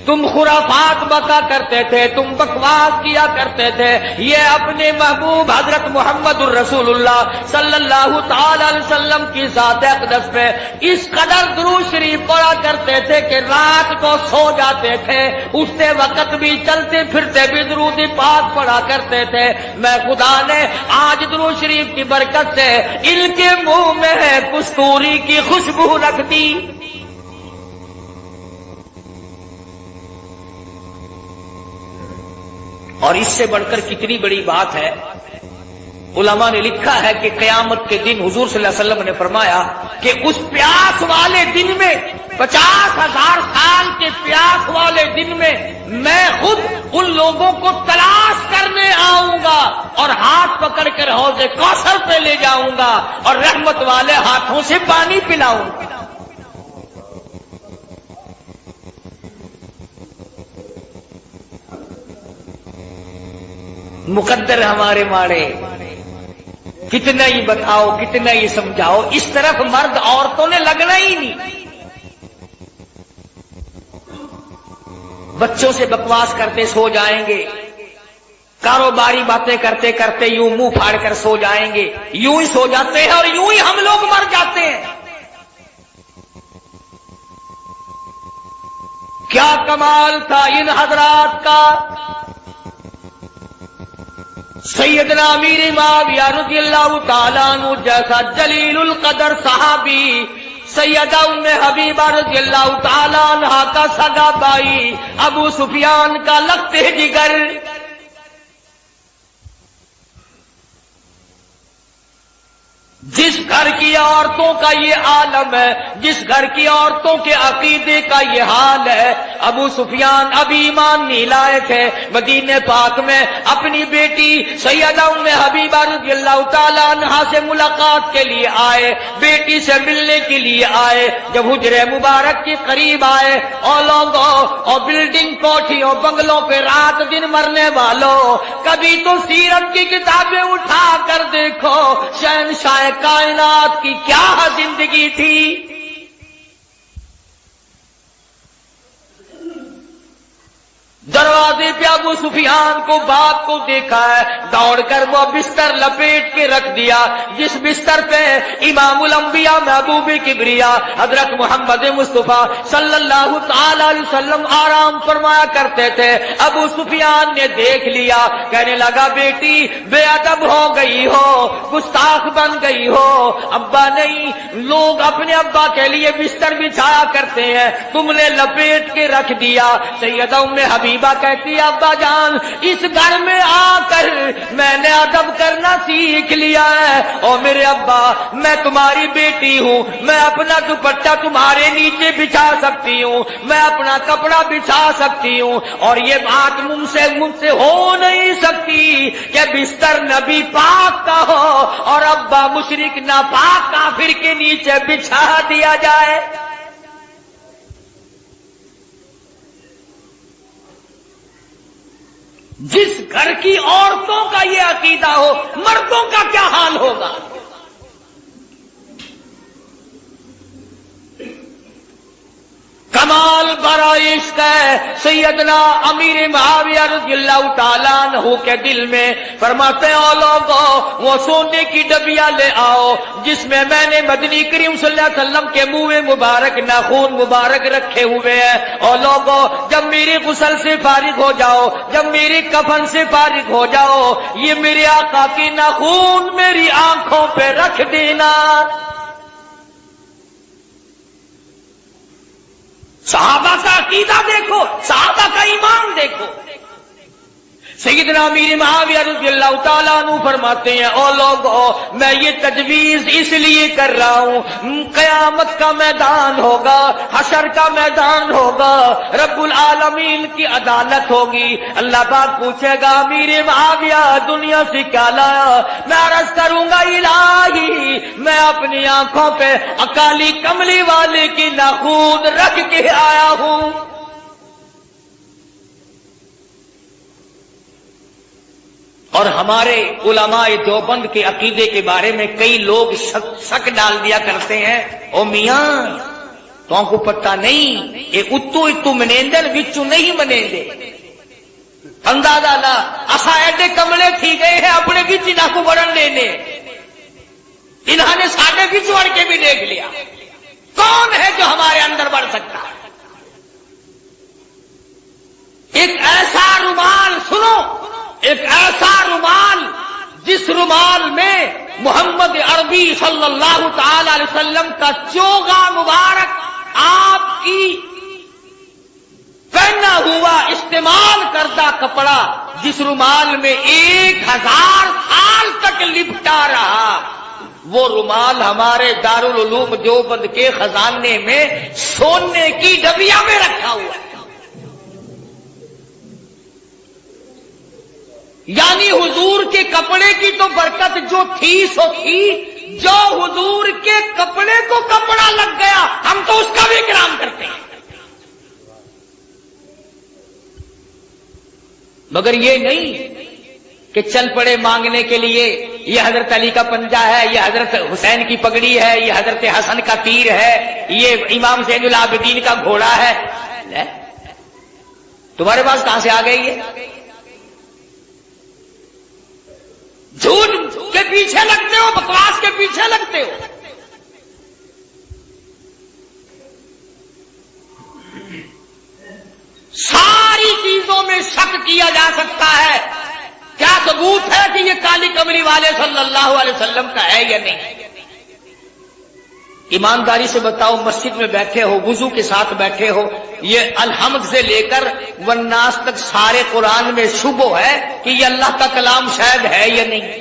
تم خرافات بتا کرتے تھے، تم بکواس کیا کرتے تھے. یہ اپنے محبوب حضرت محمد الرسول اللہ صلی اللہ تعالی علیہ وسلم کی ذات اقدس پہ اس قدر درود شریف پڑھا کرتے تھے کہ رات کو سو جاتے تھے، اٹھتے وقت بھی چلتے پھرتے بھی درود پاک پڑھا کرتے تھے. میں خدا نے آج درود شریف کی برکت سے ان کے منہ میں ہے کستوری کی خوشبو رکھ دی. اور اس سے بڑھ کر کتنی بڑی بات ہے، علماء نے لکھا ہے کہ قیامت کے دن حضور صلی اللہ علیہ وسلم نے فرمایا کہ اس پیاس والے دن میں، 50,000 سال کے پیاس والے دن میں خود ان لوگوں کو تلاش کرنے آؤں گا اور ہاتھ پکڑ کر حوض کوثر پہ لے جاؤں گا اور رحمت والے ہاتھوں سے پانی پلاؤں گا. مقدر ہمارے ماڑے، کتنا ہی بتاؤ کتنا ہی سمجھاؤ، اس طرف مرد عورتوں نے لگنا ہی نہیں. بچوں سے بکواس کرتے سو جائیں گے، کاروباری باتیں کرتے کرتے یوں منہ پھاڑ کر سو جائیں گے، یوں ہی سو جاتے ہیں اور یوں ہی ہم لوگ مر جاتے ہیں. کیا کمال تھا ان حضرات کا. سیدنا امیر معاویہ رضی اللہ تعالیٰ عنہ جیسا جلیل القدر صحابی، سیدہ ام حبیبہ رضی اللہ تعالیٰ عنہ کا سگا بھائی ابو سفیان کا لگتے جگر، جس گھر کی عورتوں کا یہ عالم ہے، جس گھر کی عورتوں کے عقیدے کا یہ حال ہے، ابو سفیان ابھی ایمان نہیں لائے تھے، مدینے پاک میں اپنی بیٹی سیدہ ام حبیبہ رضی اللہ تعالیٰ عنہا سے ملاقات کے لیے آئے، بیٹی سے ملنے کے لیے آئے۔ جب حجرے مبارک کے قریب آئے، اور لوگوں اور بلڈنگ کوٹھیوں بنگلوں پہ رات دن مرنے والوں، کبھی تو سیرت کی کتابیں اٹھا کر دیکھو، شہنشاہ کائنات کی کیا زندگی تھی۔ دروازے پہ ابو سفیان کو باپ کو دیکھا ہے، دوڑ کر وہ بستر لپیٹ کے رکھ دیا جس بستر پہ امام الانبیاء محبوب کبریا حضرت محمد مصطفیٰ صلی اللہ تعالی علیہ وسلم آرام فرمایا کرتے تھے۔ ابو سفیان نے دیکھ لیا، کہنے لگا بیٹی بے ادب ہو گئی ہو، گستاخ بن گئی ہو، ابا نہیں، لوگ اپنے ابا کے لیے بستر بچھایا کرتے ہیں، تم نے لپیٹ کے رکھ دیا۔ سیدہ ام حبیبہ کہتی ابا جان اس گھر میں آ کر میں نے ادب کرنا سیکھ لیا ہے، اور میرے ابا میں تمہاری بیٹی ہوں، میں اپنا دوپٹہ تمہارے نیچے بچھا سکتی ہوں، میں اپنا کپڑا بچھا سکتی ہوں، اور یہ بات مجھ سے ہو نہیں سکتی کہ بستر نبی پاک کا ہو اور ابا مشرک ناپاک کافر کے نیچے بچھا دیا جائے۔ جس گھر کی عورتوں کا یہ عقیدہ ہو، مردوں کا کیا حال ہوگا؟ کمال برا عشق ہے سیدنا امیر معاویہ رضی اللہ تعالیٰ عنہ کے دل میں، فرماتے ہیں او لوگوں وہ سونے کی ڈبیا لے آؤ جس میں میں نے مدنی کریم صلی اللہ علیہ وسلم کے منہ مبارک ناخون مبارک رکھے ہوئے ہیں، اور لوگوں جب میری غسل سے فارغ ہو جاؤ، جب میری کفن سے فارغ ہو جاؤ، یہ میرے آقا کی ناخون میری آنکھوں پہ رکھ دینا۔ صحابہ کا عقیدہ دیکھو، صحابہ کا ایمان دیکھو۔ سیدنا امیر معاویہ رضی اللہ تعالیٰ عنہ فرماتے ہیں او لوگوں میں یہ تجویز اس لیے کر رہا ہوں، قیامت کا میدان ہوگا، حشر کا میدان ہوگا، رب العالمین کی عدالت ہوگی، اللہ پاک پوچھے گا امیر معاویہ دنیا سے کیا لایا؟ میں عرض کروں گا الہی میں اپنی آنکھوں پہ اکالی کملی والے کی ناخون رکھ کے آیا ہوں۔ اور ہمارے علماء دیوبند کے عقیدے کے بارے میں کئی لوگ شک ڈال دیا کرتے ہیں، او میاں تو کو پتہ نہیں یہ اتو منیندن وچوں نہیں منیندے، اندازہ لا اسا ایڈے کملے تھی گئے ہیں اپنے وچ نہ کو بڑھن لینے، انہوں نے ساڈے وچ وڑ کے بھی دیکھ لیا، کون ہے جو ہمارے اندر بڑھ سکتا ہے؟ ایک ایسا رومال سنو، ایک ایسا رومال جس رومال میں محمد عربی صلی اللہ تعالی علیہ وسلم کا چوغا مبارک آپ کی پہنا ہوا استعمال کردہ کپڑا، جس رومال میں 1000 سال تک لپٹا رہا، وہ رومال ہمارے دارالعلوم دیوبند کے خزانے میں سونے کی ڈبیا میں رکھا ہوا ہے۔ یعنی حضور کے کپڑے کی تو برکت جو تھی سو تھی، جو حضور کے کپڑے کو کپڑا لگ گیا ہم تو اس کا بھی اکرام کرتے ہیں، مگر یہ نہیں کہ چل پڑے مانگنے کے لیے یہ حضرت علی کا پنجہ ہے، یہ حضرت حسین کی پگڑی ہے، یہ حضرت حسن کا تیر ہے، یہ امام زین العابدین کا گھوڑا ہے۔ تمہارے پاس کہاں سے آ گئی ہے؟ جھوٹ کے پیچھے لگتے ہو، بکواس کے پیچھے لگتے ہو۔ ساری چیزوں میں شک کیا جا سکتا ہے، کیا ثبوت ہے کہ یہ کالی کملی والے صلی اللہ علیہ وسلم کا ہے یا نہیں؟ ایمانداری سے بتاؤ، مسجد میں بیٹھے ہو، وضو کے ساتھ بیٹھے ہو، یہ الحمد سے لے کر والناس تک سارے قرآن میں شبہ ہے کہ یہ اللہ کا کلام شاید ہے یا نہیں؟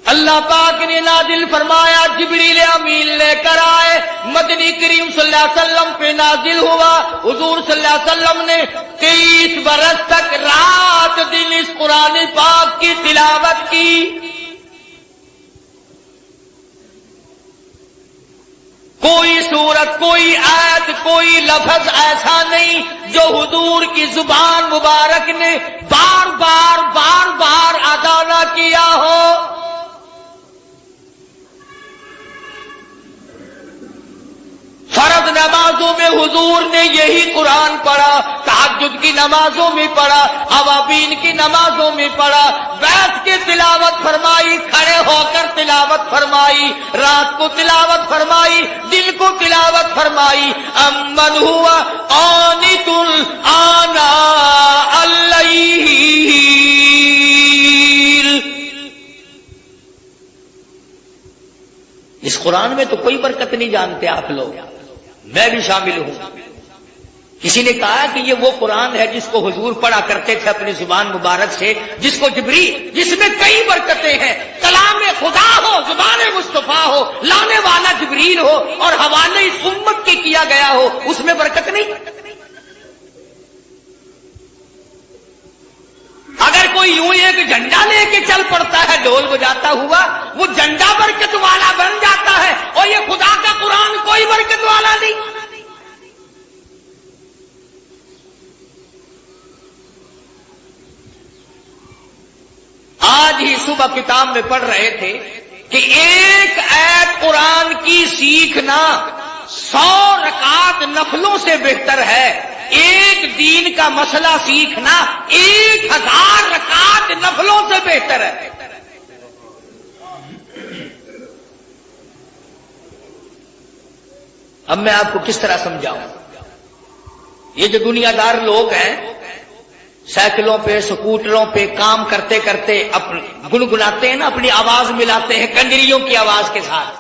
اللہ پاک نے نازل فرمایا جبریل امین لے کر آئے، مدنی کریم صلی اللہ علیہ وسلم پہ نازل ہوا، حضور صلی اللہ علیہ وسلم نے 23 برس تک رات دن اس قرآن پاک کی تلاوت کی۔ کوئی سورت، کوئی آیت، کوئی لفظ ایسا نہیں جو حضور کی زبان مبارک نے بار بار ادا نہ کیا ہو۔ فرض نمازوں میں حضور نے یہی قرآن پڑھا، تہجد کی نمازوں میں پڑھا، اوابین کی نمازوں میں پڑھا، بیٹھ کے تلاوت فرمائی، کھڑے ہو کر تلاوت فرمائی، رات کو تلاوت فرمائی، دن کو تلاوت فرمائی۔ امن ہوا قانت آناء اللیل، اس قرآن میں تو کوئی برکت نہیں جانتے آپ لوگ، میں بھی شامل ہوں۔ کسی نے کہا کہ یہ وہ قرآن ہے جس کو حضور پڑھا کرتے تھے اپنی زبان مبارک سے، جس کو جس میں کئی برکتیں ہیں، کلام خدا ہو، زبان مصطفیٰ ہو، لانے والا جبریل ہو اور حوالے اس امت کے کیا گیا ہو، اس میں برکت نہیں؟ اگر کوئی یوں ایک جھنڈا لے کے چل پڑتا ہے ڈھول بجاتا ہوا، وہ جھنڈا برکت والا بن جاتا ہے، اور یہ خدا کا قرآن کوئی برکت والا نہیں۔ آج ہی صبح کتاب میں پڑھ رہے تھے کہ ایک آیت قرآن کی سیکھنا 100 رکعت نفلوں سے بہتر ہے، ایک دین کا مسئلہ سیکھنا 1000 رکعت نفلوں سے بہتر ہے۔ اب میں آپ کو کس طرح سمجھاؤں؟ یہ جو دنیا دار لوگ ہیں، سائیکلوں پہ سکوٹروں پہ کام کرتے کرتے گنگناتے ہیں نا، اپنی آواز ملاتے ہیں کنجریوں کی آواز کے ساتھ،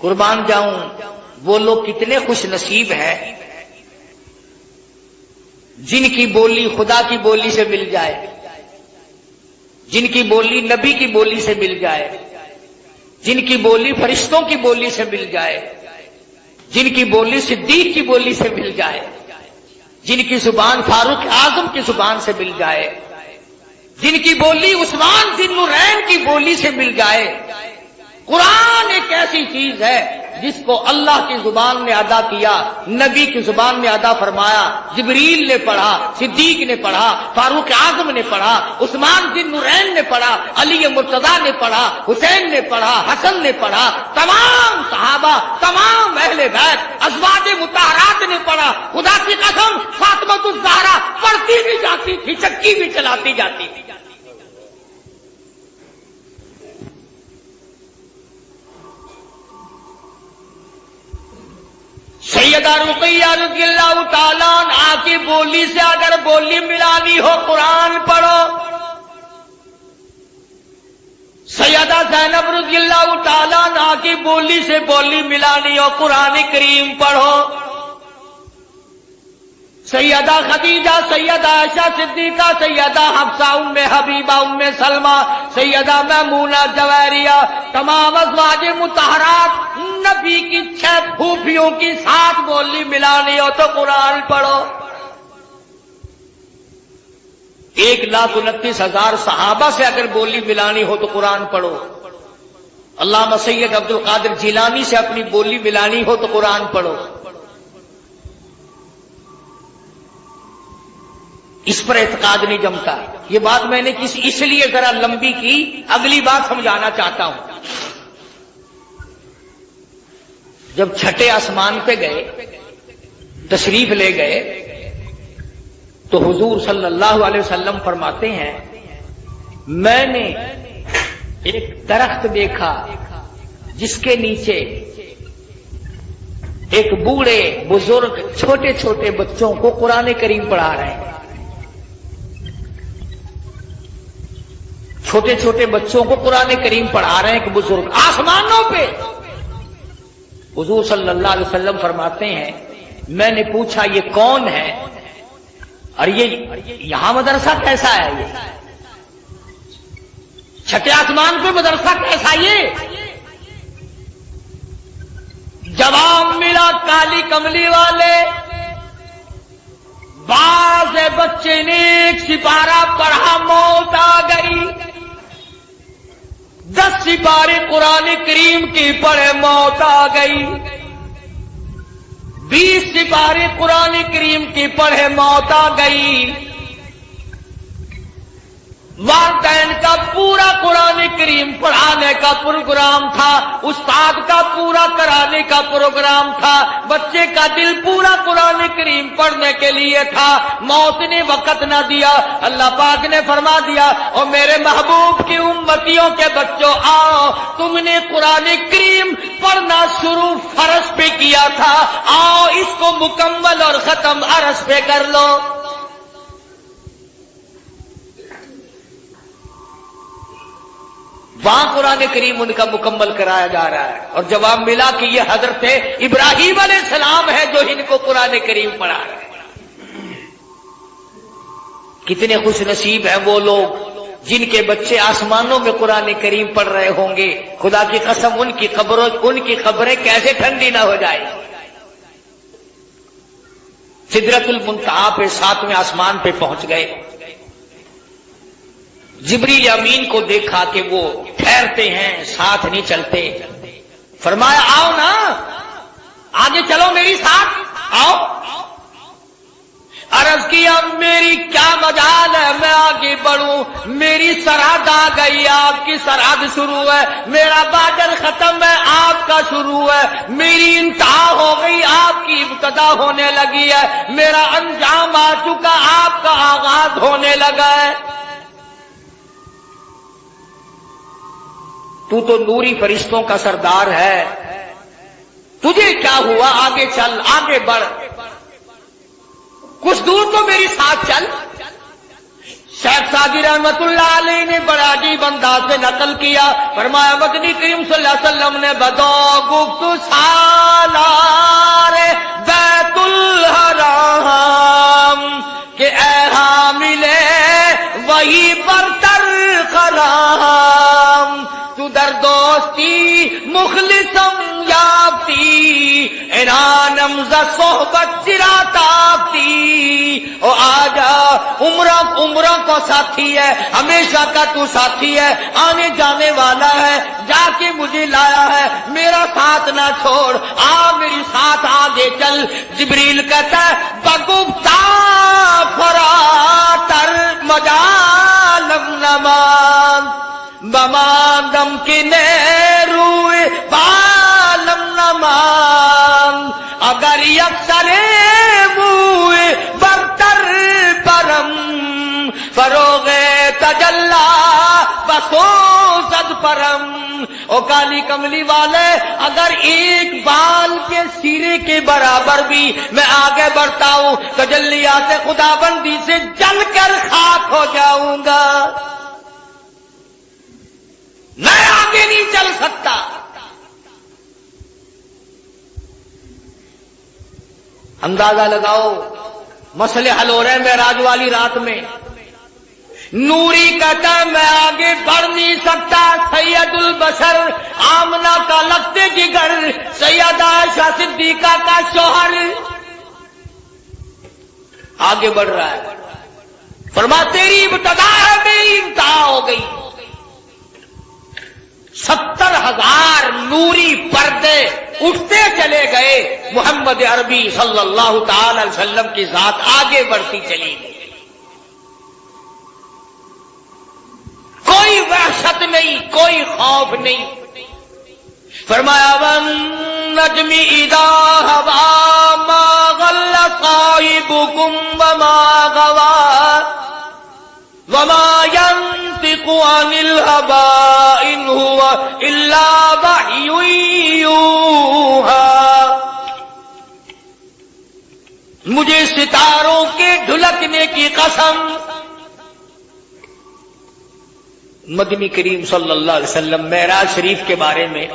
قربان جاؤں وہ لوگ کتنے خوش نصیب ہیں جن کی بولی خدا کی بولی سے مل جائے، جن کی بولی نبی کی بولی سے مل جائے، جن کی بولی فرشتوں کی بولی سے مل جائے، جن کی بولی صدیق کی بولی سے مل جائے، جن کی زبان فاروق اعظم کی زبان سے مل جائے، جن کی بولی عثمان ذی النورین کی بولی سے مل جائے۔ قرآن ایک ایسی چیز ہے جس کو اللہ کی زبان نے ادا کیا، نبی کی زبان میں ادا فرمایا، جبریل نے پڑھا، صدیق نے پڑھا، فاروق اعظم نے پڑھا، عثمان ذی النورین نے پڑھا، علی مرتضیٰ نے پڑھا، حسین نے پڑھا، حسن نے پڑھا، تمام صحابہ، تمام اہل بیت، ازواج مطہرات نے پڑھا۔ خدا کی قسم فاطمہ الزہرا پڑھتی بھی جاتی تھی، چکی بھی چلاتی جاتی تھی۔ سیدہ رقیہ رضی اللہ تعالیٰ عنہا کی بولی سے اگر بولی ملانی ہو قرآن پڑھو، سیدہ زینب رضی اللہ تعالیٰ عنہا کی بولی سے بولی ملانی ہو قرآن کریم پڑھو، سیدہ خدیجہ، سیدہ عائشہ صدیقہ، سیدہ حفصہ، ام حبیبہ، ام سلمہ، سیدہ میمونہ جویریہ، تمام ازواج مطہرات، نبی کی 6 پھوپھیوں کی 7 بولی ملانی ہو تو قرآن پڑھو۔ 1,29,000 صحابہ سے اگر بولی ملانی ہو تو قرآن پڑھو۔ علامہ سید عبد القادر جیلانی سے اپنی بولی ملانی ہو تو قرآن پڑھو۔ اس پر اعتقاد نہیں جمتا۔ یہ بات میں نے اس لیے ذرا لمبی کی، اگلی بات سمجھانا چاہتا ہوں۔ جب چھٹے آسمان پہ گئے، تشریف لے گئے، تو حضور صلی اللہ علیہ وسلم فرماتے ہیں میں نے ایک درخت دیکھا جس کے نیچے ایک بوڑھے بزرگ چھوٹے چھوٹے بچوں کو قرآن کریم پڑھا رہے ہیں، چھوٹے چھوٹے بچوں کو قرآن کریم پڑھا رہے ہیں ایک بزرگ آسمانوں پہ۔ حضور صلی اللہ علیہ وسلم فرماتے ہیں میں نے پوچھا یہ کون ہے اور یہ یہاں مدرسہ کیسا ہے؟ یہ چھٹے آسمان پہ مدرسہ کیسا؟ کالی کملی والے، بعض بچے نے ایک سپارہ پڑھا موت آ گئی، 10 سپارے قرآن کریم کی پڑھے موت آ گئی، 20 سپارے قرآن کریم کی پڑھے موت آ گئی، والدین کا پورا قرآن کریم پڑھانے کا پروگرام تھا، استاد کا پورا کرانے کا پروگرام تھا، بچے کا دل پورا قرآن کریم پڑھنے کے لیے تھا، موت نے وقت نہ دیا۔ اللہ پاک نے فرما دیا، اور میرے محبوب کی امتیوں کے بچوں آؤ، تم نے قرآن کریم پڑھنا شروع فرض پہ کیا تھا، آؤ اس کو مکمل اور ختم عرض پہ کر لو۔ وہاں قرآن کریم ان کا مکمل کرایا جا رہا ہے، اور جواب ملا کہ یہ حضرت ابراہیم علیہ السلام ہے جو ان کو قرآن کریم پڑھا رہے ہیں۔ کتنے خوش نصیب ہیں وہ لوگ جن کے بچے آسمانوں میں قرآن کریم پڑھ رہے ہوں گے، خدا کی قسم ان کی قبریں کیسے ٹھنڈی نہ ہو جائے۔ سدرۃ المنتہا پہ 7ویں آسمان پہ پہنچ گئے، جبریل امین کو دیکھا کہ وہ ٹھہرتے ہیں، ساتھ نہیں چلتے، فرمایا آؤ نا آگے چلو میری ساتھ آؤ۔ عرض کیا میری کیا مجال ہے میں آگے بڑھوں، میری سرحد آ گئی، آپ کی سرحد شروع ہے، میرا بارڈر ختم ہے، آپ کا شروع ہے، میری انتہا ہو گئی، آپ کی ابتدا ہونے لگی ہے، میرا انجام آ چکا، آپ کا آغاز ہونے لگا ہے۔ تو نوری فرشتوں کا سردار ہے، تجھے کیا ہوا، آگے چل، آگے بڑھ، کچھ دور تو میری ساتھ چل۔ شیخ سعدی رحمت اللہ علیہ نے بڑا عجیب انداز سے نقل کیا، فرمایا مدنی کریم صلی اللہ علیہ وسلم نے بدو گفت سالار بیت الحرام کہ اے حامل وہی برتر خرام، تو در دوستی مخلصم یافتی، انانم ز صحبت چرا تافتی، او آجا عمرہ کو ساتھی ہے، ہمیشہ کا تو ساتھی ہے، آنے جانے والا ہے، جا کے مجھے لایا ہے، میرا ساتھ نہ چھوڑ، آ میری ساتھ آگے چل۔ جبریل کہتا ہے بگفتا فراتر مجالم نمان بماندم کی نیروی بالم نمان، اگر یکسر موی برتر برم فروغ تجلا بسوزد پرم۔ او کالی کملی والے اگر ایک بال کے سیرے کے برابر بھی میں آگے بڑھتا ہوں تجلیات خدا بندی سے جل کر خاک ہو جاؤں گا، میں آگے نہیں چل سکتا۔ اندازہ لگاؤ مسئلے حل ہو رہے ہیں معراج والی رات میں، نوری کہتا ہے میں آگے بڑھ نہیں سکتا، سید البشر آمنہ کا لگتے جگر، سیدہ عائشہ صدیقہ کا شوہر آگے بڑھ رہا ہے، فرما تیری ابتدا ہے میری انتہا ہو گئی۔ 70,000 نوری پردے اٹھتے چلے گئے، محمد عربی صلی اللہ تعالی علیہ وسلم کی ذات آگے بڑھتی چلی گئی، کوئی وحشت نہیں، کوئی خوف نہیں۔ فرمایا وَالنَّجْمِ إِذَا هَوَىٰ مَا ضَلَّ صَاحِبُكُمْ وَمَا غَوَىٰ وَمَا يَنطِقُ عَنِ الْهَوَىٰ إِنْ هُوَ إِلَّا وَحْيٌ يُوحَىٰ۔ مجھے ستاروں کے ڈھلکنے کی قسم، مدنی کریم صلی اللہ علیہ وسلم معراج شریف کے بارے میں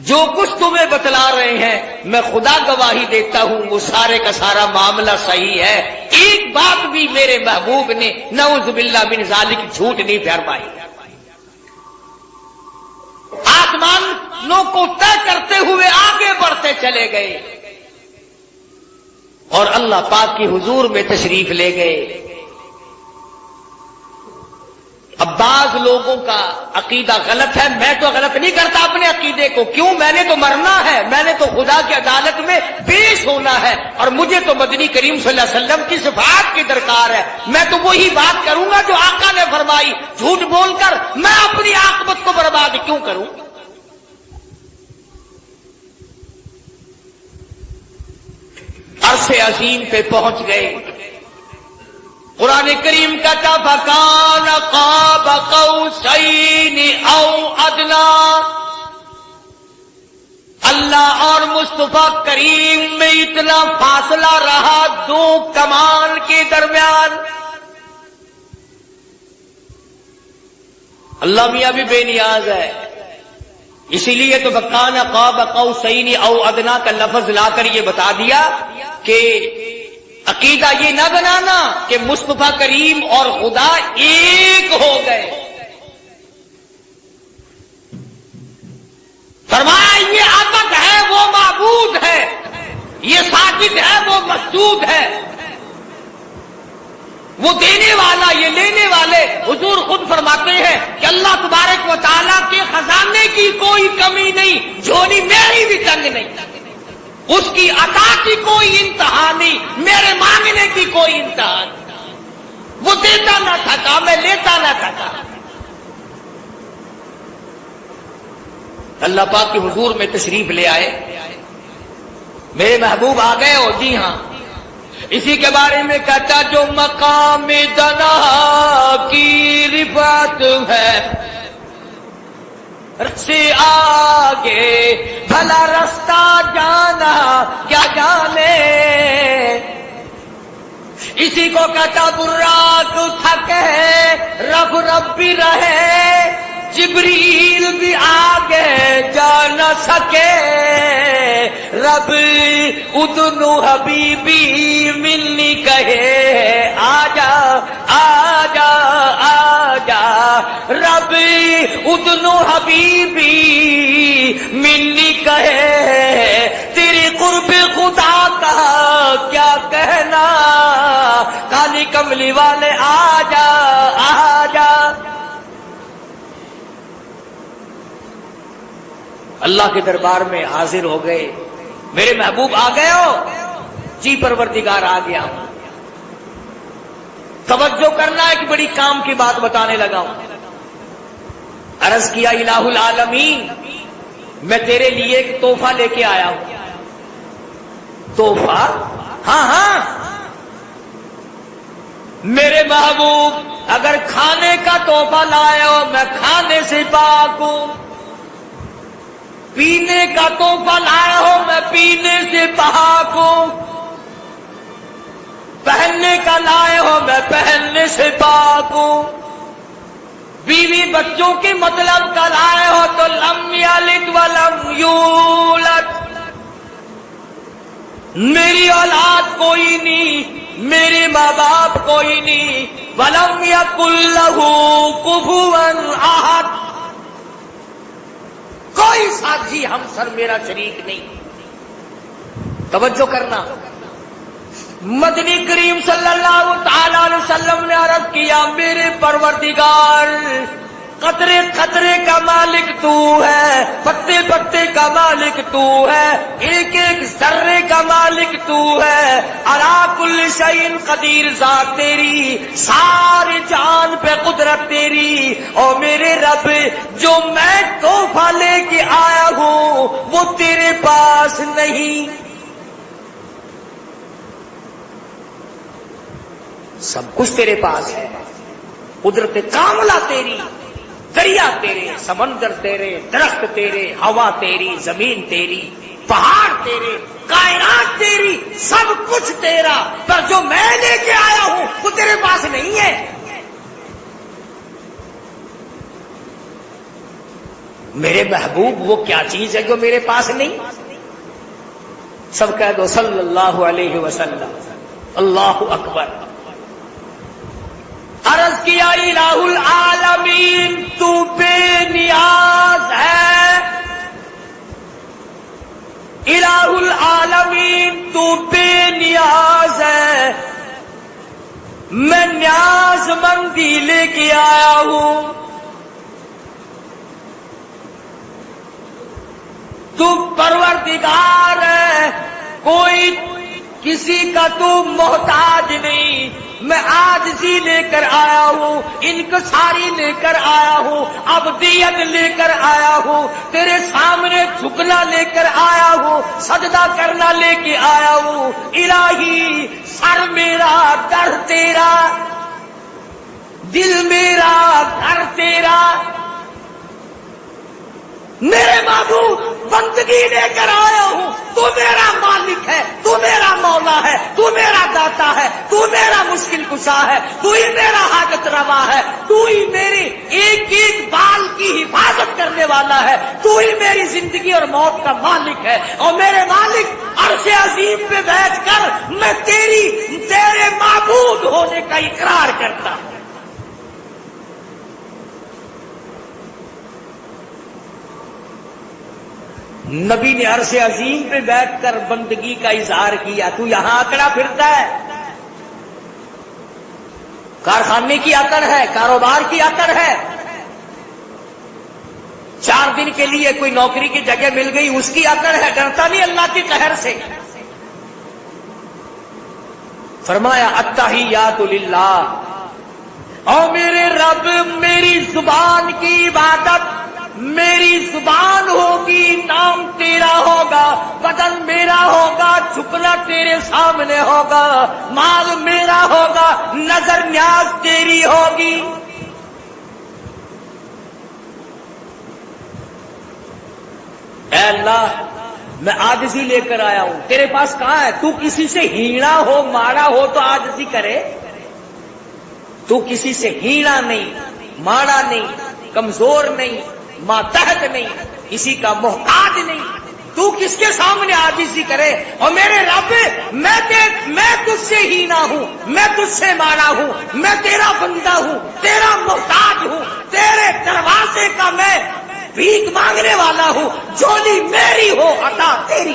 جو کچھ تمہیں بتلا رہے ہیں میں خدا گواہی دیتا ہوں وہ سارے کا سارا معاملہ صحیح ہے، ایک بات بھی میرے محبوب نے نعوذ باللہ من ذالک جھوٹ نہیں فرمائی۔ آسمانوں کو طے کرتے ہوئے آگے بڑھتے چلے گئے، اور اللہ پاک کی حضور میں تشریف لے گئے۔ اب بعض لوگوں کا عقیدہ غلط ہے، میں تو غلط نہیں کرتا اپنے عقیدے کو، کیوں؟ میں نے تو مرنا ہے، میں نے تو خدا کی عدالت میں پیش ہونا ہے، اور مجھے تو مدنی کریم صلی اللہ علیہ وسلم کی شفاعت کی درکار ہے۔ میں تو وہی بات کروں گا جو آقا نے فرمائی، جھوٹ بول کر میں اپنی عاقبت کو برباد کیوں کروں؟ عرش عظیم پہ پہنچ گئے۔ قرآن کریم کہتا فَكَانَ قَابَ قَوْسَيْنِ أَوْ أَدْنَىٰ، اللہ اور مصطفیٰ کریم میں اتنا فاصلہ رہا دو کمان کے درمیان۔ اللہ میاں بھی بے نیاز ہے، اسی لیے تو فَكَانَ قَابَ قَوْسَيْنِ أَوْ أَدْنَىٰ کا لفظ لا کر یہ بتا دیا کہ عقیدہ یہ نہ بنانا کہ مصطفیٰ کریم اور خدا ایک ہو گئے۔ فرمایا یہ عبد ہے وہ معبود ہے، یہ ساجد ہے وہ مسجود ہے، وہ دینے والا یہ لینے والے۔ حضور خود فرماتے ہیں کہ اللہ تبارک و تعالیٰ کے خزانے کی کوئی کمی نہیں، جھولی میری بھی تنگ نہیں، اس کی عطا کی کوئی انتہا نہیں، میرے مانگنے کی کوئی انتہا نہیں، وہ دیتا نہ تھکا میں لیتا نہ تھکا۔ اللہ پاک کے حضور میں تشریف لے آئے، میرے محبوب آ گئے ہو؟ جی ہاں۔ اسی کے بارے میں کہتا جو مقام دنا کی رفعت ہے سے آگے بھلا رستہ جانا کیا جانے، اسی کو کہتا براق تھکے رب رب بھی رہے، جبریل بھی آگے جا نہ سکے، رب ادنو حبیبی ملنی کہے آجا آجا آجا، رب ادنو حبیبی ملنی کہے، تیری قرب خدا کا کیا کہنا، کالی کملی والے آجا آجا۔ اللہ کے دربار میں حاضر ہو گئے، میرے محبوب آ گئے ہو؟ جی پروردگار آ گیا ہوں۔ توجہ کرنا ہے کہ بڑی کام کی بات بتانے لگا ہوں۔ عرض کیا الہ العالمین میں تیرے لیے ایک تحفہ لے کے آیا ہوں۔ تحفہ؟ ہاں ہاں میرے محبوب، اگر کھانے کا تحفہ لائے ہو میں کھانے سے پاک ہوں، پینے کا تحفہ لائے ہو میں پینے سے پاک ہوں، پہننے کا لائے ہو میں پہننے سے پاک ہوں، بیوی بچوں کے مطلب کا لائے ہو تو لم یلد ولم یولد، میری اولاد کوئی نہیں، میرے ماں باپ کوئی نہیں، ولم یکن لہ کفوا احد، کوئی ساتھی ہمسر میرا شریک نہیں۔ توجہ کرنا، مدنی کریم صلی اللہ تعالی علیہ وسلم نے عرض کیا میرے پروردگار قطرے قطرے کا مالک تو ہے، پتے پتے کا مالک تو ہے، ایک ایک ذرے کا مالک تو ہے، علی کل شیء قدیر ذات تیری، سارے جان پہ قدرت تیری، اور میرے رب جو میں تحفہ لے کے آیا ہوں وہ تیرے پاس نہیں، سب کچھ تیرے پاس ہے، قدرت کاملہ تیری، دریا تیرے، سمندر تیرے، درخت تیرے، ہوا تیری، زمین تیری، پہاڑ تیرے، کائنات تیری، سب کچھ تیرا، پر جو میں لے کے آیا ہوں وہ تیرے پاس نہیں ہے۔ میرے محبوب وہ کیا چیز ہے جو میرے پاس نہیں؟ سب کہہ دو صلی اللہ علیہ وسلم، اللہ اکبر۔ عرض کیا الہ العالمین تو بے نیاز ہے، الہ العالمین تو بے نیاز ہے، میں نیاز مندی لے کے آیا ہوں، تو پروردگار ہے، کوئی کسی کا تو محتاج نہیں، میں عاجزی لے کر آیا ہوں، انکساری لے کر آیا ہوں، عبدیت لے کر آیا ہوں، تیرے سامنے جھکنا لے کر آیا ہوں، سجدہ کرنا لے کے آیا ہوں۔ الہی سر میرا در تیرا، دل میرا گھر تیرا، میرے معبود بندگی لے کر آیا ہوں، تو میرا مالک ہے، تو میرا مولا ہے، تو میرا داتا ہے، تو میرا مشکل کشا ہے، تو ہی میرا حاجت روا ہے، تو ہی میری ایک ایک بال کی حفاظت کرنے والا ہے، تو ہی میری زندگی اور موت کا مالک ہے، اور میرے مالک عرش عظیم پہ بیٹھ کر میں تیرے معبود ہونے کا اقرار کرتا ہوں۔ نبی نے عرش عظیم پہ بیٹھ کر بندگی کا اظہار کیا، تو یہاں اکڑا پھرتا ہے، کارخانے کی اکڑ ہے، کاروبار کی اکڑ ہے، 4 دن کے لیے کوئی نوکری کی جگہ مل گئی اس کی اکڑ ہے، ڈرتا نہیں اللہ کی قہر سے۔ فرمایا التحیات للہ، اور میرے رب میری زبان کی عبادت، میری زبان ہوگی، نام تیرا ہوگا، بدن میرا ہوگا، جھکنا تیرے سامنے ہوگا، مال میرا ہوگا، نظر نیاز تیری ہوگی۔ اے اللہ میں عاجزی لے کر آیا ہوں، تیرے پاس کہاں ہے؟ تو کسی سے ہیڑا ہو ماڑا ہو تو عاجزی کرے، تو کسی سے ہیڑا نہیں، ماڑا نہیں، کمزور نہیں، ماتحت نہیں، کسی کا محتاج نہیں، تو کس کے سامنے عاجزی کرے؟ اور میرے رب میں تجھ سے ہینا ہوں، میں تجھ سے ماڑا ہوں، میں تیرا بندہ ہوں، تیرا محتاج ہوں، تیرے دروازے کا میں بھیک مانگنے والا ہوں، جھولی میری ہو عطا تیری۔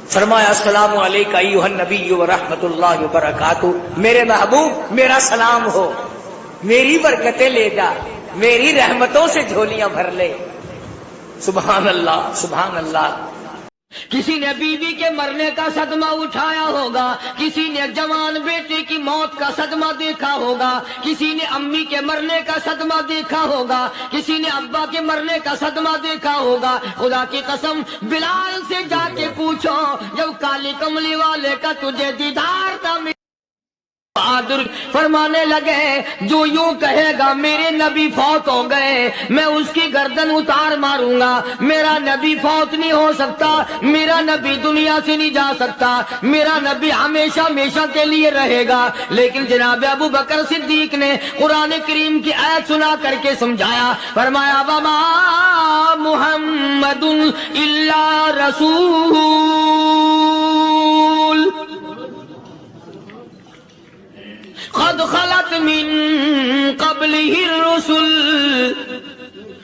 فرمایا السلام علیکہ ایھا النبی ورحمۃ اللہ وبرکاتہ، میرے محبوب میرا سلام ہو، میری برکتیں لے جا، میری رحمتوں سے جھولیاں بھر لے۔ سبحان اللہ سبحان اللہ۔ کسی نے بیوی کے مرنے کا صدمہ اٹھایا ہوگا، کسی نے جوان بیٹے کی موت کا صدمہ دیکھا ہوگا، کسی نے امی کے مرنے کا صدمہ دیکھا ہوگا، کسی نے ابا کے مرنے کا صدمہ دیکھا ہوگا۔ خدا کی قسم بلال سے جا کے پوچھو، جب کالی کملی والے کا تجھے دیدار تھا، بہادر فرمانے لگے جو یوں کہے گا میرے نبی فوت ہو گئے میں اس کی گردن اتار ماروں گا، میرا نبی فوت نہیں ہو سکتا، میرا نبی دنیا سے نہیں جا سکتا، میرا نبی ہمیشہ ہمیشہ کے لیے رہے گا۔ لیکن جناب ابو بکر صدیق نے قرآن کریم کی آیت سنا کر کے سمجھایا، فرمایا وما محمد الا رسول قد خلت من قبلہ الرسل،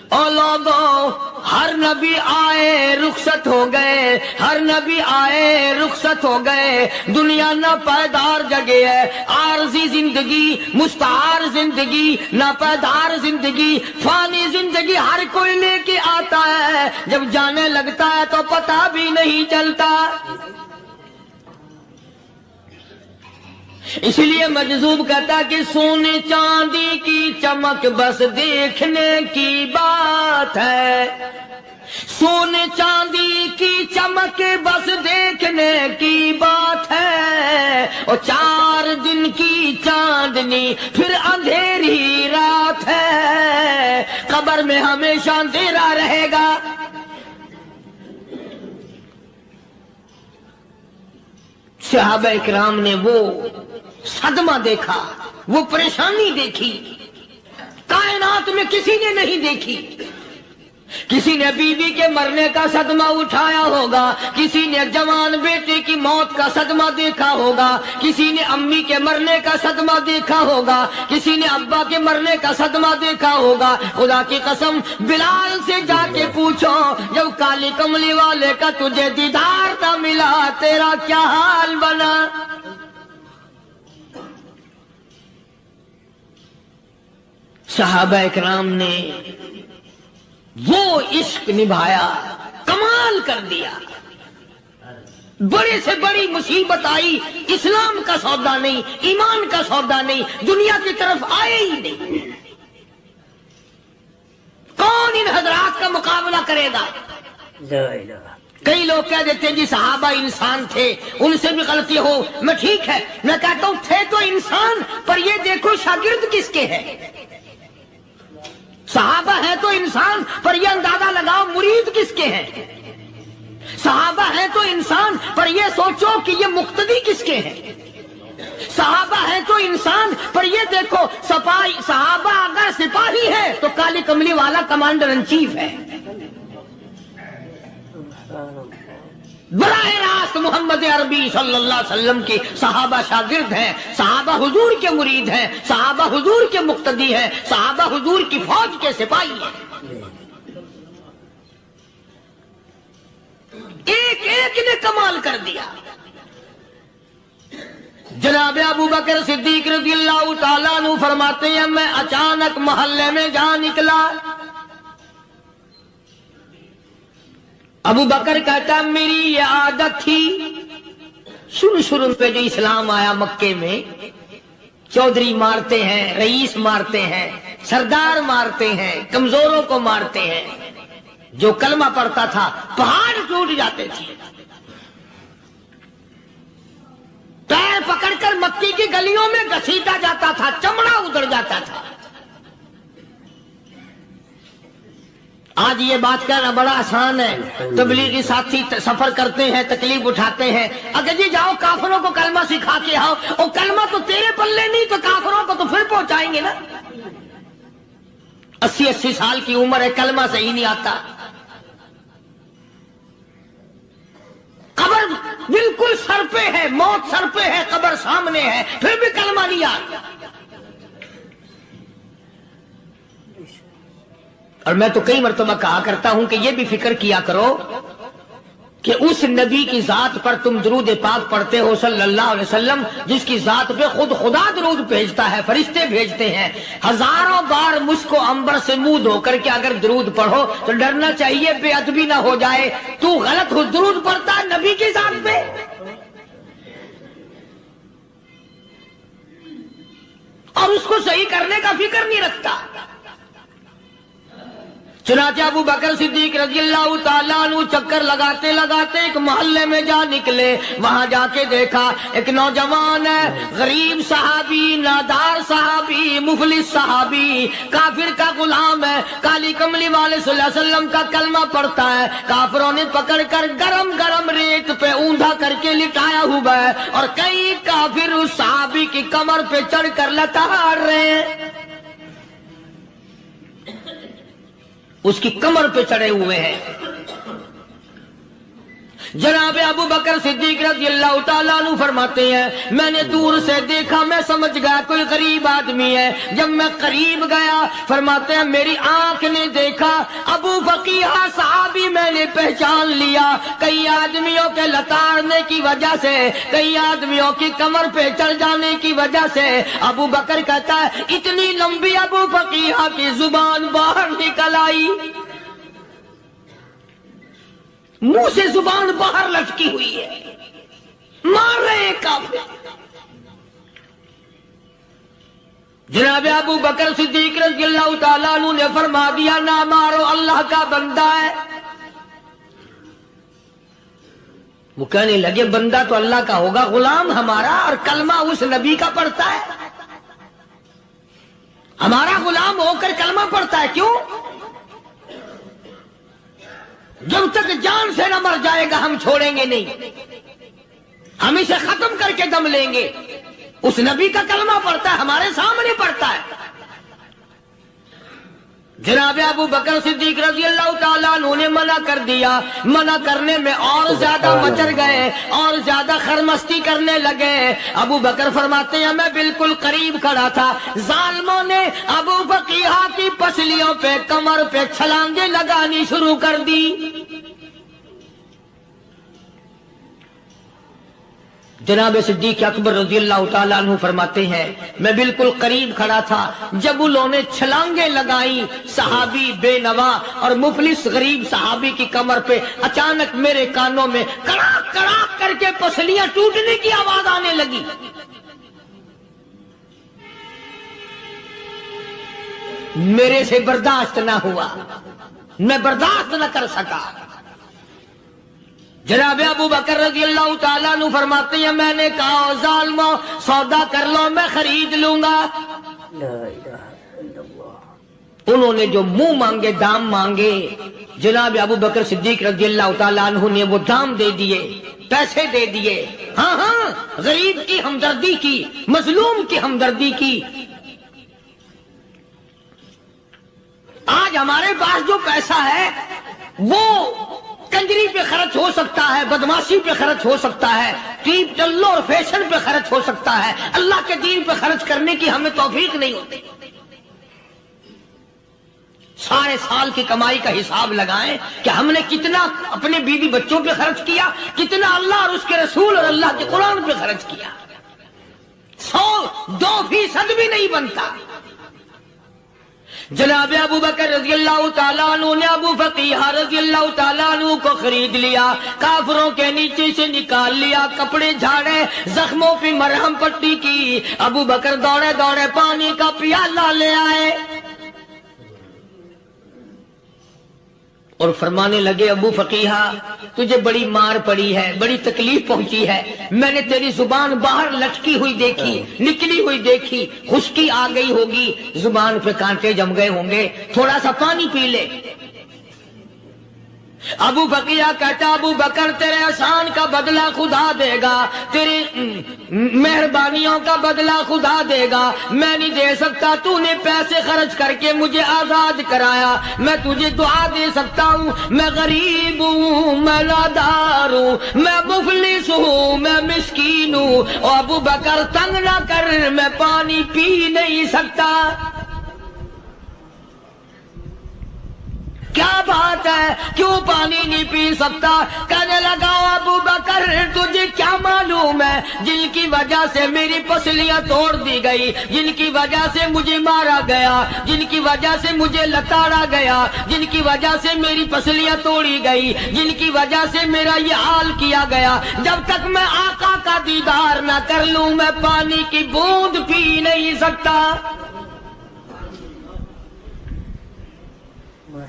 اور لوگوں ہر نبی آئے رخصت ہو گئے، ہر نبی آئے رخصت ہو گئے، دنیا نہ پائیدار جگہ ہے، عارضی زندگی، مستعار زندگی، نہ پائیدار زندگی، فانی زندگی ہر کوئی لے کے آتا ہے، جب جانے لگتا ہے تو پتہ بھی نہیں چلتا۔ اس لیے مجذوب کہتا کہ سونے چاندی کی چمک بس دیکھنے کی بات ہے، سونے چاندی کی چمک بس دیکھنے کی بات ہے، اور 4 دن کی چاندنی پھر اندھیری رات ہے، قبر میں ہمیشہ اندھیرا رہے گا۔ صحابہ اکرام نے وہ صدمہ دیکھا، وہ پریشانی دیکھی، کائنات میں کسی نے نہیں دیکھی۔ کسی نے بیوی کے مرنے کا صدمہ اٹھایا ہوگا، کسی نے جوان بیٹے کی موت کا صدمہ دیکھا ہوگا، کسی نے امی کے مرنے کا صدمہ دیکھا ہوگا، کسی نے ابا کے مرنے کا صدمہ دیکھا ہوگا۔ خدا کی قسم بلال سے جا کے پوچھو، جب کالی کملی والے کا تجھے دیدار نہ ملا تیرا کیا حال بنا؟ صحابہ اکرام نے وہ عشق نبھایا، کمال کر دیا۔ بڑے سے بڑی مصیبت آئی، اسلام کا سودا نہیں، ایمان کا سودا نہیں، دنیا کی طرف آئے ہی نہیں۔ کون ان حضرات کا مقابلہ کرے گا؟ کئی لوگ کہہ دیتے ہیں جی صحابہ انسان تھے، ان سے بھی غلطی ہو، میں ٹھیک ہے، میں کہتا ہوں تھے تو انسان، پر یہ دیکھو شاگرد کس کے ہیں۔ صحابہ ہیں تو انسان، پر یہ اندازہ لگاؤ مرید کس کے ہیں۔ صحابہ ہیں تو انسان، پر یہ سوچو کہ یہ مقتدی کس کے ہیں۔ صحابہ ہیں تو انسان، پر یہ دیکھو صحابہ اگر سپاہی ہے تو کالی کملی والا کمانڈر ان چیف ہے۔ براہ راست محمد عربی صلی اللہ علیہ وسلم کی صحابہ شاگرد ہیں، صحابہ حضور کے مرید ہیں، صحابہ حضور کے مقتدی ہیں، صحابہ حضور کی فوج کے سپاہی ہیں۔ ایک ایک نے کمال کر دیا۔ جناب ابو بکر صدیق رضی اللہ تعالیٰ عنہ فرماتے ہیں میں اچانک محلے میں جا نکلا۔ ابو بکر کہتا ہے میری یہ عادت تھی، شروع پہ جو اسلام آیا مکے میں، چودھری مارتے ہیں، رئیس مارتے ہیں، سردار مارتے ہیں، کمزوروں کو مارتے ہیں۔ جو کلمہ پڑھتا تھا پہاڑ ٹوٹ جاتے تھے۔ پیر پکڑ کر مکی کی گلیوں میں گھسیٹا جاتا تھا، چمڑا ادھر جاتا تھا۔ آج یہ بات کہنا بڑا آسان ہے، تبلیغی ساتھی سفر کرتے ہیں، تکلیف اٹھاتے ہیں، اگر جی جاؤ کافروں کو کلمہ سکھا کے آؤ، اور کلمہ تو تیرے پلے نہیں تو کافروں کو تو پھر پہنچائیں گے نا۔ 80 سال کی عمر ہے، کلمہ صحیح نہیں آتا، قبر بالکل سر پہ ہے، موت سر پہ ہے، قبر سامنے ہے، پھر بھی کلمہ نہیں آتا۔ اور میں تو کئی مرتبہ کہا کرتا ہوں کہ یہ بھی فکر کیا کرو کہ اس نبی کی ذات پر تم درود پاک پڑھتے ہو صلی اللہ علیہ وسلم، جس کی ذات پہ خود خدا درود بھیجتا ہے، فرشتے بھیجتے ہیں۔ ہزاروں بار مجھ کو عنبر سے منہ دھو کر کے اگر درود پڑھو تو ڈرنا چاہیے بے ادبی نہ ہو جائے، تو غلط ہو درود پڑھتا ہے نبی کی ذات پہ۔ اور اس کو صحیح کرنے کا فکر نہیں رکھتا۔ چنانچہ ابو بکر صدیق رضی اللہ تعالیٰ عنہ چکر لگاتے لگاتے ایک محلے میں جا نکلے۔ وہاں جا کے دیکھا ایک نوجوان ہے، غریب صحابی، نادار صحابی، مفلس صحابی، کافر کا غلام ہے، کالی کملی والے صلی اللہ علیہ وسلم کا کلمہ پڑھتا ہے۔ کافروں نے پکڑ کر گرم گرم ریت پہ اوندا کر کے لٹایا ہوا ہے، اور کئی کافر اس صحابی کی کمر پہ چڑھ کر لتاڑ رہے ہیں، اس کی کمر پہ چڑھے ہوئے ہیں۔ جناب ابو بکر صدیق رضی اللہ تعالیٰ عنہ فرماتے ہیں میں نے دور سے دیکھا، میں سمجھ گیا کوئی غریب آدمی ہے۔ جب میں قریب گیا فرماتے ہیں میری آنکھ نے دیکھا ابو فقیہ صحابی، میں نے پہچان لیا۔ کئی آدمیوں کے لتاڑنے کی وجہ سے، کئی آدمیوں کی کمر پہ چڑھ جانے کی وجہ سے ابو بکر کہتا ہے اتنی لمبی ابو فقیہ کی زبان باہر نکل آئی، منہ سے زبان باہر لٹکی ہوئی ہے، مار رہے ہیں کافر۔ جناب ابو بکر صدیق رضی اللہ تعالیٰ عنہ نے فرما دیا نہ مارو، اللہ کا بندہ ہے۔ وہ کہنے لگے بندہ تو اللہ کا ہوگا، غلام ہمارا، اور کلمہ اس نبی کا پڑھتا ہے، ہمارا غلام ہو کر کلمہ پڑھتا ہے، کیوں؟ جب تک جان سے نہ مر جائے گا ہم چھوڑیں گے نہیں، ہم اسے ختم کر کے دم لیں گے۔ اس نبی کا کلمہ پڑھتا ہے، ہمارے سامنے پڑھتا ہے۔ جناب ابو بکر صدیق رضی اللہ تعالیٰ عنہ نے منع کر دیا، منع کرنے میں اور زیادہ مچر گئے اور زیادہ خرمستی کرنے لگے۔ ابو بکر فرماتے ہیں میں بالکل قریب کھڑا تھا، ظالموں نے ابو بقیہ کی پسلیوں پہ کمر پہ چھلانگیں لگانی شروع کر دی۔ جناب صدیق اکبر رضی اللہ تعالیٰ عنہ فرماتے ہیں میں بالکل قریب کھڑا تھا جب انہوں نے چھلانگیں لگائیں، صحابی بے نوا اور مفلس غریب صحابی کی کمر پہ اچانک میرے کانوں میں کڑاک کڑاک کر کے پسلیاں ٹوٹنے کی آواز آنے لگی۔ میرے سے برداشت نہ ہوا، میں برداشت نہ کر سکا۔ جناب ابو بکر رضی اللہ تعالیٰ عنہ فرماتے ہیں میں نے کہا ظالموں سودا کر لو میں خرید لوں گا۔ انہوں نے جو منہ مانگے دام مانگے، جناب ابو بکر صدیق رضی اللہ تعالیٰ عنہ نے وہ دام دے دیے، پیسے دے دیے۔ ہاں ہاں، غریب کی ہمدردی کی، مظلوم کی ہمدردی کی۔ آج ہمارے پاس جو پیسہ ہے وہ کنجری پہ خرچ ہو سکتا ہے، بدماشی پہ خرچ ہو سکتا ہے، ٹیپ ٹلو اور فیشن پہ خرچ ہو سکتا ہے، اللہ کے دین پہ خرچ کرنے کی ہمیں توفیق نہیں ہوتی۔ سارے سال کی کمائی کا حساب لگائیں کہ ہم نے کتنا اپنے بیوی بچوں پہ خرچ کیا، کتنا اللہ اور اس کے رسول اور اللہ کے قرآن پہ خرچ کیا۔ 100-2% بھی نہیں بنتا۔ جناب ابو بکر رضی اللہ تعالیٰ عنہ نے ابو بقیہ رضی اللہ تعالیٰ عنہ کو خرید لیا، کافروں کے نیچے سے نکال لیا، کپڑے جھاڑے، زخموں پہ مرہم پٹی کی۔ ابو بکر دوڑے دوڑے پانی کا پیالہ لے آئے اور فرمانے لگے ابو فقیہ تجھے بڑی مار پڑی ہے، بڑی تکلیف پہنچی ہے، میں نے تیری زبان باہر لٹکی ہوئی دیکھی، نکلی ہوئی دیکھی، خشکی آ گئی ہوگی، زبان پہ کانٹے جم گئے ہوں گے، تھوڑا سا پانی پی لے۔ ابو بقیہ کہتا ابو بکر تیرے احسان کا بدلہ خدا دے گا، تیری مہربانیوں کا بدلہ خدا دے گا، میں نہیں دے سکتا، تو نے پیسے خرچ کر کے مجھے آزاد کرایا، میں تجھے دعا دے سکتا ہوں، میں غریب ہوں، میں نادار ہوں، میں مفلس ہوں، میں مسکین ہوں، اور ابو بکر تنگ نہ کر، میں پانی پی نہیں سکتا۔ کیا بات ہے، کیوں پانی نہیں پی سکتا؟ کہنے لگا ابو بکر تجھے کیا معلوم ہے جن کی وجہ سے میری پسلیاں توڑ دی گئی، جن کی وجہ سے مجھے مارا گیا، جن کی وجہ سے مجھے لتاڑا گیا، جن کی وجہ سے میری پسلیاں توڑی گئی، جن کی وجہ سے میرا یہ حال کیا گیا، جب تک میں آقا کا دیدار نہ کر لوں میں پانی کی بوند پی نہیں سکتا۔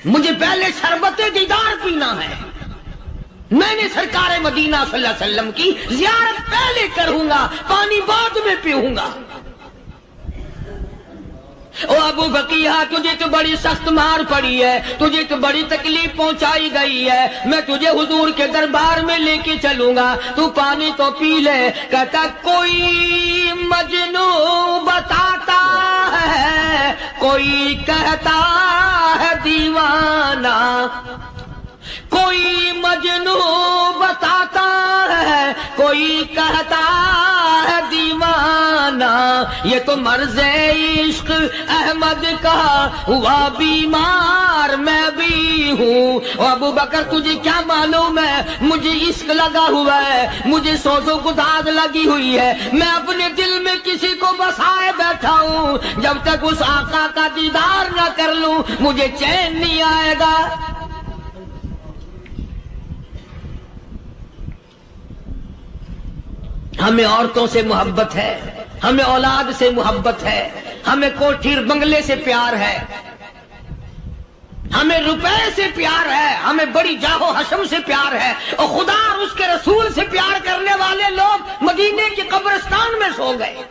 مجھے پہلے شربت دیدار پینا ہے، میں نے سرکار مدینہ صلی اللہ علیہ وسلم کی زیارت پہلے کروں گا، پانی بعد میں پیوں گا۔ او ابو بقیہ تجھے تو بڑی سخت مار پڑی ہے، تجھے تو بڑی تکلیف پہنچائی گئی ہے، میں تجھے حضور کے دربار میں لے کے چلوں گا، تو پانی تو پی لے۔ کہتا کوئی مجنوں بتاتا ہے، کوئی کہتا ہے دیوانہ، کوئی مجنوں بتاتا ہے، کوئی کہتا ہے دیوانہ، یہ تو مرض عشق احمد کا ہوا بیمار میں بھی ہوں۔ اور ابو بکر تجھے کیا معلوم ہے مجھے عشق لگا ہوا ہے، مجھے سوز و گداز لگی ہوئی ہے، میں اپنے دل میں کسی کو بسائے بیٹھا ہوں، جب تک اس آقا کا دیدار نہ کر لوں مجھے چین نہیں آئے گا۔ ہمیں عورتوں سے محبت ہے، ہمیں اولاد سے محبت ہے، ہمیں کوٹھی بنگلے سے پیار ہے، ہمیں روپے سے پیار ہے، ہمیں بڑی جاہ و حشم سے پیار ہے، اور خدا اور اس کے رسول سے پیار کرنے والے لوگ مدینے کے قبرستان میں سو گئے،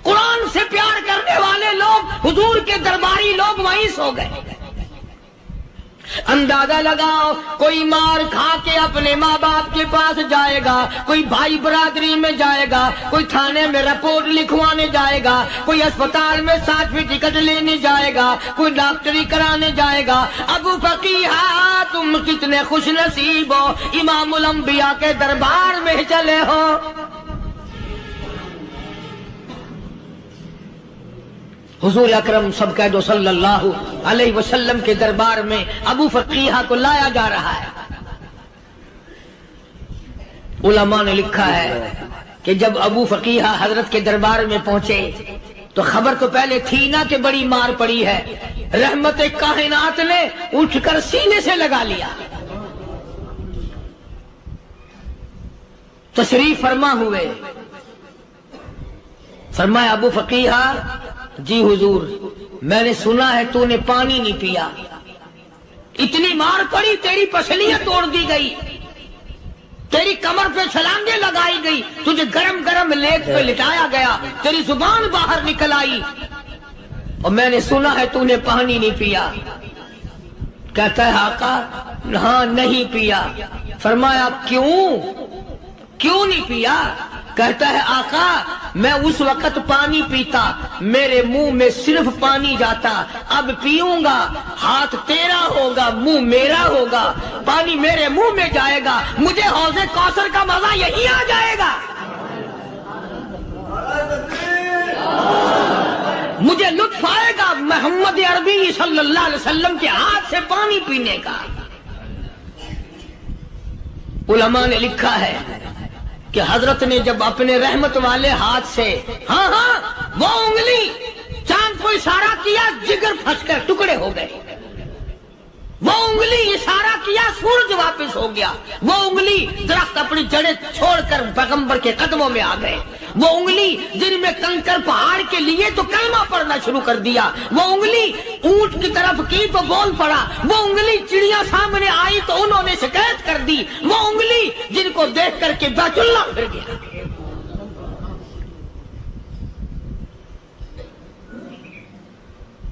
قرآن سے پیار کرنے والے لوگ حضور کے درباری لوگ وہیں سو گئے۔ اندازہ لگاؤ، کوئی مار کھا کے اپنے ماں باپ کے پاس جائے گا، کوئی بھائی برادری میں جائے گا، کوئی تھانے میں رپورٹ لکھوانے جائے گا، کوئی اسپتال میں 60ویں ٹکٹ لینے جائے گا، کوئی ڈاکٹری کرانے جائے گا۔ ابو فقیہہ تم کتنے خوش نصیب ہو، امام الانبیاء کے دربار میں چلے ہو۔ حضور اکرم سب کہہ دو صلی اللہ علیہ وسلم کے دربار میں ابو فقیہہ کو لایا جا رہا ہے۔ علماء نے لکھا ہے کہ جب ابو فقیہہ حضرت کے دربار میں پہنچے تو خبر تو پہلے تھی نا کہ بڑی مار پڑی ہے، رحمت کائنات نے اٹھ کر سینے سے لگا لیا۔ تشریف فرما ہوئے، فرمایا ابو فقیہہ جی حضور، میں نے سنا ہے تو نے پانی نہیں پیا، اتنی مار پڑی تیری پسلیاں توڑ دی گئی، تیری کمر پہ چھلانگیں لگائی گئی، تجھے گرم گرم لیٹ پہ لٹایا گیا، تیری زبان باہر نکل آئی، اور میں نے سنا ہے تو نے پانی نہیں پیا۔ کہتا ہے آقا ہاں نہیں پیا۔ فرمایا کیوں نہیں پیا؟ کہتا ہے آقا میں اس وقت پانی پیتا میرے منہ میں صرف پانی جاتا، اب پیوں گا ہاتھ تیرا ہوگا منہ میرا ہوگا، پانی میرے منہ میں جائے گا، مجھے حوض کوثر کا مزہ یہی آ جائے گا، مجھے لطف آئے گا محمد عربی صلی اللہ علیہ وسلم کے ہاتھ سے پانی پینے کا۔ علماء نے لکھا ہے کہ حضرت نے جب اپنے رحمت والے ہاتھ سے ہاں وہ انگلی چاند کو اشارہ کیا، جگر پھنس کر ٹکڑے ہو گئے، وہ انگلی اشارہ کیا سورج واپس ہو گیا، وہ انگلی درخت اپنی جڑیں چھوڑ کر پیغمبر کے قدموں میں آ گئے، وہ انگلی جن میں کنکر پہاڑ کے لیے تو کلمہ پڑھنا شروع کر دیا، وہ انگلی اونٹ کی طرف کی تو بول پڑا، وہ انگلی چڑیاں سامنے آئی تو انہوں نے شکایت کر دی، وہ انگلی جن کو دیکھ کر کے بیت اللہ پھر گیا۔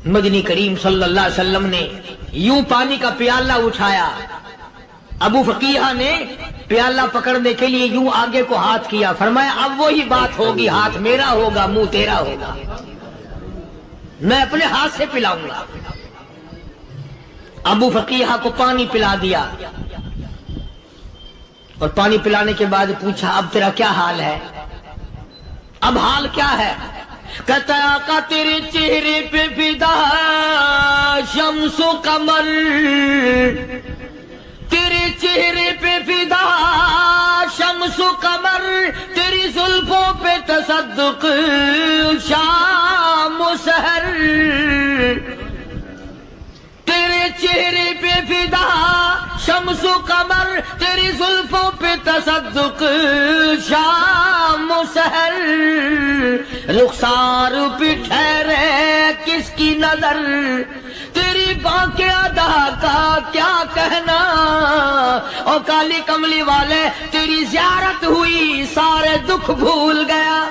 مدنی کریم صلی اللہ علیہ وسلم نے یوں پانی کا پیالہ اٹھایا، ابو فقیہہ نے پیالہ پکڑنے کے لیے یوں آگے کو ہاتھ کیا، فرمایا اب وہی بات ہوگی، ہاتھ میرا ہوگا منہ تیرا ہوگا، میں اپنے ہاتھ سے پلاؤں گا۔ ابو فقیہہ کو پانی پلا دیا، اور پانی پلانے کے بعد پوچھا اب تیرا کیا حال ہے؟ اب حال کیا ہے؟ کہتا ہے آقا تیرے چہرے پہ فدا شمس و قمر، تیرے چہرے پہ فدا شمس و قمر، تیری زلفوں پہ تصدق شام و سحر، تیرے چہرے پہ فدا شمس و قمر، تیری زلفوں پہ تصدق شام و سحر، رخسار پہ ٹھہرے کس کی نظر، تیری باقی ادا کا کیا کہنا، او کالی کملی والے تیری زیارت ہوئی سارے دکھ بھول گیا،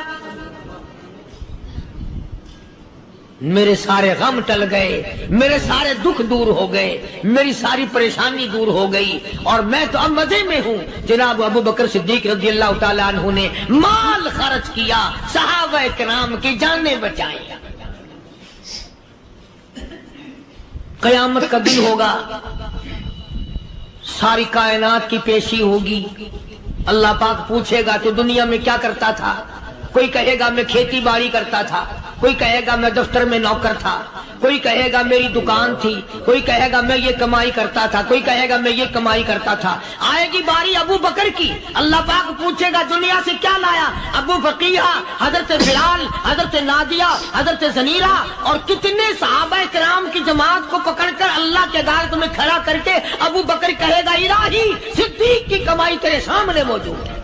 میرے سارے غم ٹل گئے، میرے سارے دکھ دور ہو گئے، میری ساری پریشانی دور ہو گئی، اور میں تو اب مزے میں ہوں۔ جناب ابو بکر صدیق رضی اللہ تعالیٰ عنہ نے مال خرچ کیا، صحابہ کرام کی جانیں بچائیں۔ قیامت کا دن ہوگا، ساری کائنات کی پیشی ہوگی، اللہ پاک پوچھے گا تو دنیا میں کیا کرتا تھا؟ کوئی کہے گا میں کھیتی باڑی کرتا تھا، کوئی کہے گا میں دفتر میں نوکر تھا، کوئی کہے گا میری دکان تھی، کوئی کہے گا میں یہ کمائی کرتا تھا، کوئی کہے گا میں یہ کمائی کرتا تھا۔ آئے گی باری ابو بکر کی، اللہ پاک پوچھے گا دنیا سے کیا لایا؟ ابو فقیہہ، حضرت بلال، حضرت نادیہ، حضرت زنیرہ اور کتنے صحابہ کرام کی جماعت کو پکڑ کر اللہ کے عدالت میں کھڑا کر کے ابو بکر کہے گا الہی صدیق کی کمائی تیرے سامنے موجود ہے۔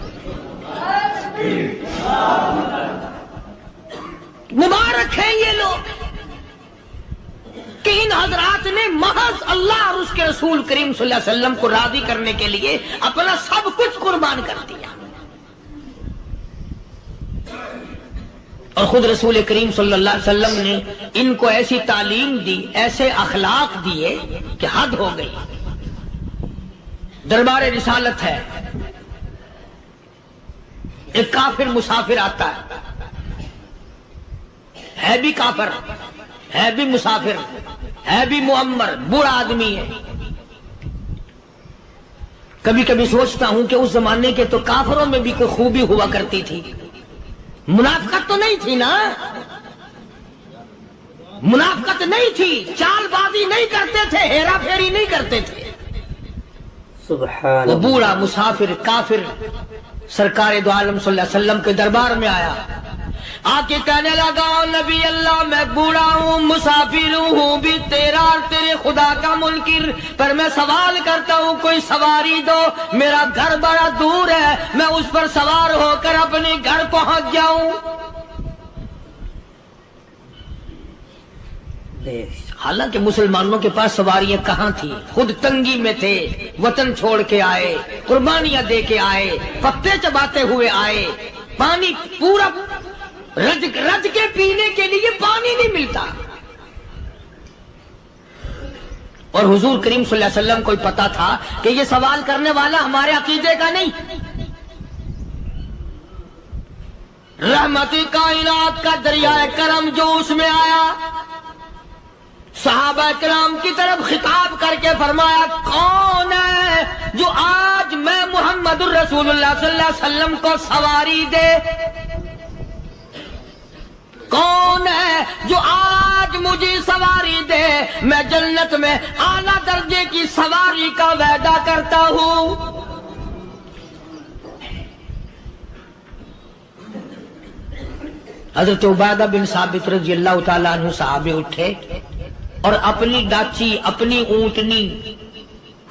مبارک ہیں یہ لوگ کہ ان حضرات نے محض اللہ اور اس کے رسول کریم صلی اللہ علیہ وسلم کو راضی کرنے کے لیے اپنا سب کچھ قربان کر دیا، اور خود رسول کریم صلی اللہ علیہ وسلم نے ان کو ایسی تعلیم دی، ایسے اخلاق دیے کہ حد ہو گئی۔ دربار رسالت ہے، ایک کافر مسافر آتا ہے بھی کافر، ہے بھی مسافر، ہے بھی معمر، بوڑھا آدمی ہے۔ کبھی کبھی سوچتا ہوں کہ اس زمانے کے تو کافروں میں بھی کوئی خوبی ہوا کرتی تھی، منافقت تو نہیں تھی نا، منافقت نہیں تھی، چال بازی نہیں کرتے تھے، ہیرا پھیری نہیں کرتے تھے۔ سبحان وہ اللہ۔ بوڑھا مسافر کافر سرکار دو عالم صلی اللہ علیہ وسلم کے دربار میں آیا، آ کے کہنے لگا نبی اللہ میں بوڑھا ہوں، مسافر ہوں بھی تیرا اور تیرے خدا کا منکر، پر میں سوال کرتا ہوں کوئی سواری دو، میرا گھر بڑا دور ہے، میں اس پر سوار ہو کر اپنے گھر پہنچ جاؤں۔ حالانکہ مسلمانوں کے پاس سواریاں کہاں تھی، خود تنگی میں تھے، وطن چھوڑ کے آئے، قربانیاں دے کے آئے، پتے چباتے ہوئے آئے، پانی پورا رج کے پینے کے لیے پانی نہیں ملتا، اور حضور کریم صلی اللہ علیہ وسلم کو پتا تھا کہ یہ سوال کرنے والا ہمارے عقیدے کا نہیں، رحمت کائنات کا دریائے کرم جو اس میں آیا، صحابہ کرام کی طرف خطاب کر کے فرمایا کون ہے جو آج میں محمد الرسول اللہ صلی اللہ علیہ وسلم کو سواری دے، کون ہے جو آج مجھے سواری دے، میں جنت میں اعلیٰ درجے کی سواری کا وعدہ کرتا ہوں۔ حضرت عبادہ بن ثابت رضی اللہ تعالیٰ عنہ صحابے اٹھے اور اپنی ڈاچی، اپنی اونٹنی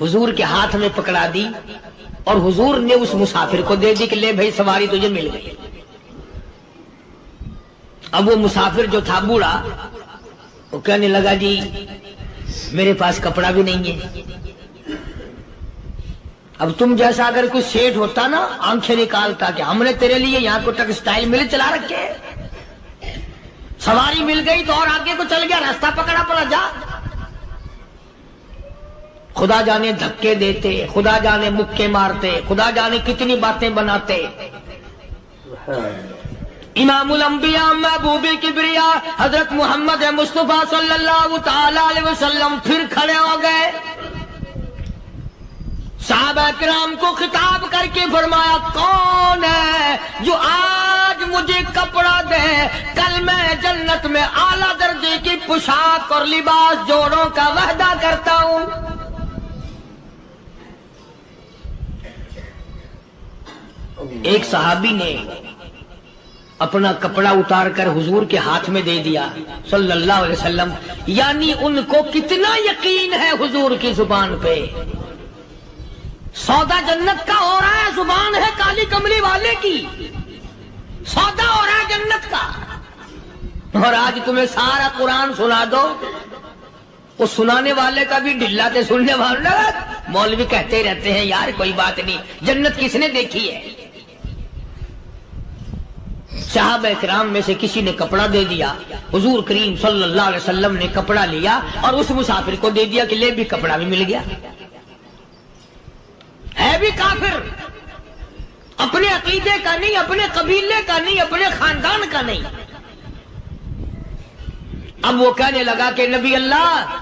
حضور کے ہاتھ میں پکڑا دی، اور حضور نے اس مسافر کو دے دی کہ لے بھائی سواری تجھے مل گئی۔ اب وہ مسافر جو تھا بوڑھا، وہ کہنے لگا جی میرے پاس کپڑا بھی نہیں ہے، اب تم جیسا اگر کوئی سیٹ ہوتا نا آنکھیں نکالتا کہ ہم نے تیرے لیے یہاں کو ٹیکسٹائل مل چلا رکھے، سواری مل گئی تو اور آگے کو چل گیا، راستہ پکڑا پڑا جا۔ خدا جانے دھکے دیتے، خدا جانے مکے مارتے، خدا جانے کتنی باتیں بناتے۔ امام الانبیاء محبوب کبریا حضرت محمد مصطفیٰ صلی اللہ تعالی علیہ وسلم پھر کھڑے ہو گئے، صحابہ کرام کو خطاب کر کے فرمایا کون ہے جو آج مجھے کپڑا دے، کل میں جنت میں اعلیٰ درجے کی پوشاک اور لباس جوڑوں کا وعدہ کرتا ہوں۔ ایک صحابی نے اپنا کپڑا اتار کر حضور کے ہاتھ میں دے دیا صلی اللہ علیہ وسلم، یعنی ان کو کتنا یقین ہے حضور کی زبان پہ، سودا جنت کا ہو رہا ہے، زبان ہے کالی کملی والے کی، سودا ہو رہا ہے جنت کا۔ اور آج تمہیں سارا قرآن سنا دو، وہ سنانے والے کا بھی ڈھلا تے سننے والا، مولوی کہتے رہتے ہیں یار کوئی بات نہیں، جنت کس نے دیکھی ہے۔ صحابہ کرام میں سے کسی نے کپڑا دے دیا، حضور کریم صلی اللہ علیہ وسلم نے کپڑا لیا اور اس مسافر کو دے دیا کہ لے بھی کپڑا بھی مل گیا۔ ہے بھی کافر، اپنے عقیدے کا نہیں، اپنے قبیلے کا نہیں، اپنے خاندان کا نہیں۔ اب وہ کہنے لگا کہ نبی اللہ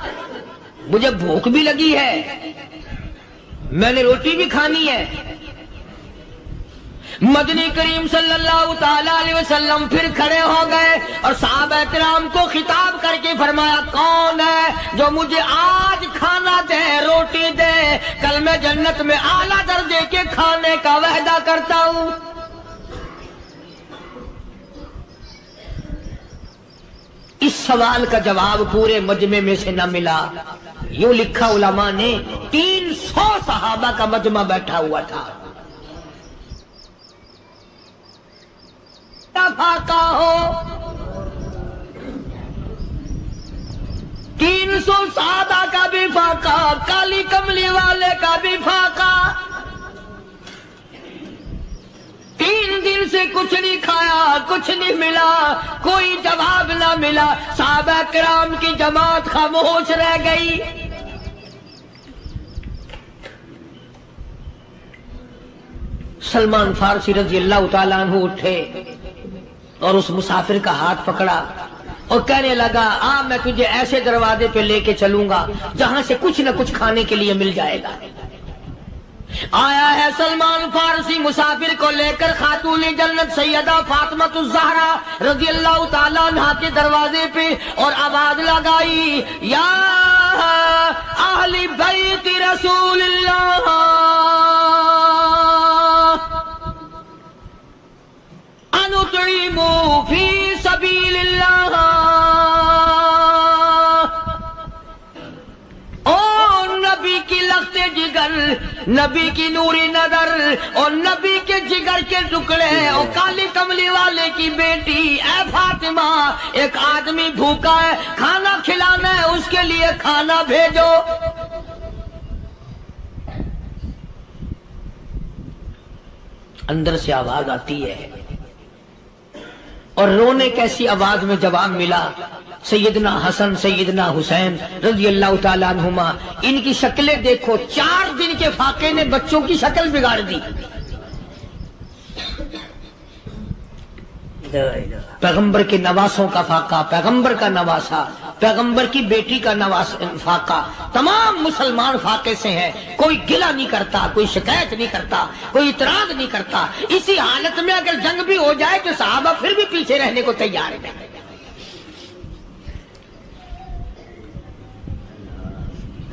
مجھے بھوک بھی لگی ہے، میں نے روٹی بھی کھانی ہے۔ مدنی کریم صلی اللہ تعالی علیہ وسلم پھر کھڑے ہو گئے اور صحابہ کرام کو خطاب کر کے فرمایا کون ہے جو مجھے آج کھانا دے، روٹی دے، کل میں جنت میں اعلیٰ درجے کے کھانے کا وعدہ کرتا ہوں۔ اس سوال کا جواب پورے مجمع میں سے نہ ملا، یوں لکھا علماء نے 300 صحابہ کا مجمع بیٹھا ہوا تھا، فاقہ ہو 300 صحابہ کا بھی فاقہ، کالی کملی والے کا بھی فاقہ، 3 دن سے کچھ نہیں کھایا، کچھ نہیں ملا، کوئی جواب نہ ملا، صحابہ کرام کی جماعت خاموش رہ گئی۔ سلمان فارسی رضی اللہ تعالیٰ عنہ اٹھے اور اس مسافر کا ہاتھ پکڑا اور کہنے لگا میں تجھے ایسے دروازے پہ لے کے چلوں گا جہاں سے کچھ نہ کچھ کھانے کے لیے مل جائے گا۔ آیا ہے سلمان فارسی مسافر کو لے کر خاتون جنت سیدہ فاطمہ الزہرا رضی اللہ تعالیٰ عنہا کے دروازے پہ اور آواز لگائی، یا اہل بیت رسول اللہ انطعموا فی سبیل اللہ، نبی کی لخت جگر، نبی کی نوری نظر اور نبی کے جگر کے ٹکڑے اور کالی کملی والے کی بیٹی، اے فاطمہ ایک آدمی بھوکا ہے، کھانا کھلانا ہے، اس کے لیے کھانا بھیجو۔ اندر سے آواز آتی ہے اور رونے کیسی آواز میں جواب ملا، سیدنا حسن سیدنا حسین رضی اللہ تعالیٰ عنہما، ان کی شکلیں دیکھو، 4 دن کے فاقے نے بچوں کی شکل بگاڑ دی۔ پیغمبر کے نواسوں کا فاقہ، پیغمبر کا نواسا، پیغمبر کی بیٹی کا فاقہ، تمام مسلمان فاقے سے ہے، کوئی گلہ نہیں کرتا، کوئی شکایت نہیں کرتا، کوئی اعتراض نہیں کرتا۔ اسی حالت میں اگر جنگ بھی ہو جائے تو صحابہ پھر بھی پیچھے رہنے کو تیار ہیں۔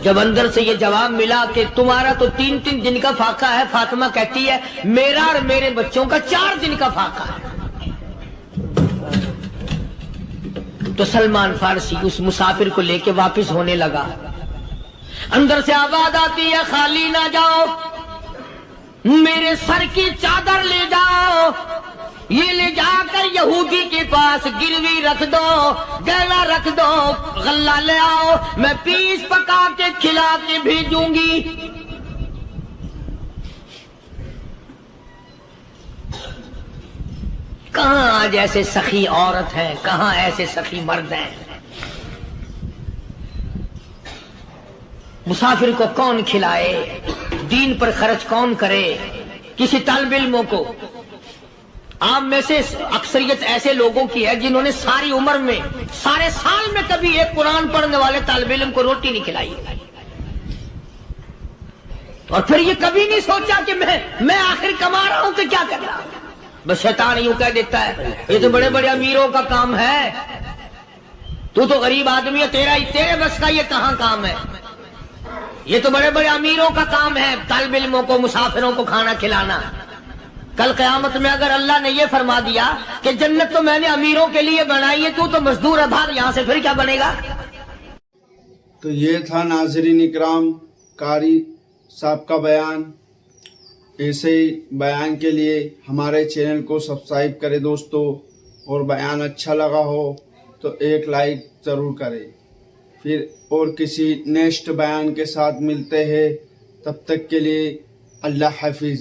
جب اندر سے یہ جواب ملا کہ تمہارا تو 3 دن کا فاقہ ہے، فاطمہ کہتی ہے میرا اور میرے بچوں کا 4 دن کا فاقہ ہے، تو سلمان فارسی اس مسافر کو لے کے واپس ہونے لگا۔ اندر سے آواز آتی ہے خالی نہ جاؤ، میرے سر کی چادر لے جاؤ، یہ لے جا کر یہودی کے پاس گروی رکھ دو، گہنا رکھ دو، غلہ لے آؤ، میں پیس پکا کے کھلا کے بھیجوں گی۔ کہاں آج ایسے سخی عورت ہیں، کہاں ایسے سخی مرد ہیں؟ مسافر کو کون کھلائے، دین پر خرچ کون کرے؟ کسی طالب علموں کو، آپ میں سے اکثریت ایسے لوگوں کی ہے جنہوں نے ساری عمر میں، سارے سال میں کبھی ایک قرآن پڑھنے والے طالب علم کو روٹی نہیں کھلائی، اور پھر یہ کبھی نہیں سوچا کہ میں آخر کما رہا ہوں کہ کیا کر رہا ہوں۔ بس شیطان یوں کہہ دیتا ہے یہ تو بڑے بڑے امیروں کا کام ہے، تو غریب آدمی ہے، تیرے بس کا یہ کہاں کام ہے؟ یہ تو بڑے بڑے امیروں کا کام ہے طالب علموں کو، مسافروں کو کھانا کھلانا۔ کل قیامت میں اگر اللہ نے یہ فرما دیا کہ جنت تو میں نے امیروں کے لیے بنائی ہے، تو مزدور ہے، بھاگ یہاں سے، پھر کیا بنے گا؟ تو یہ تھا ناظرین اکرام قاری صاحب کا بیان۔ ایسے ہی بیان کے لیے ہمارے چینل کو سبسکرائب کرے دوستو، اور بیان اچھا لگا ہو تو ایک لائک ضرور کرے۔ پھر اور کسی نیکسٹ بیان کے ساتھ ملتے ہیں، تب تک کے لیے اللہ حافظ۔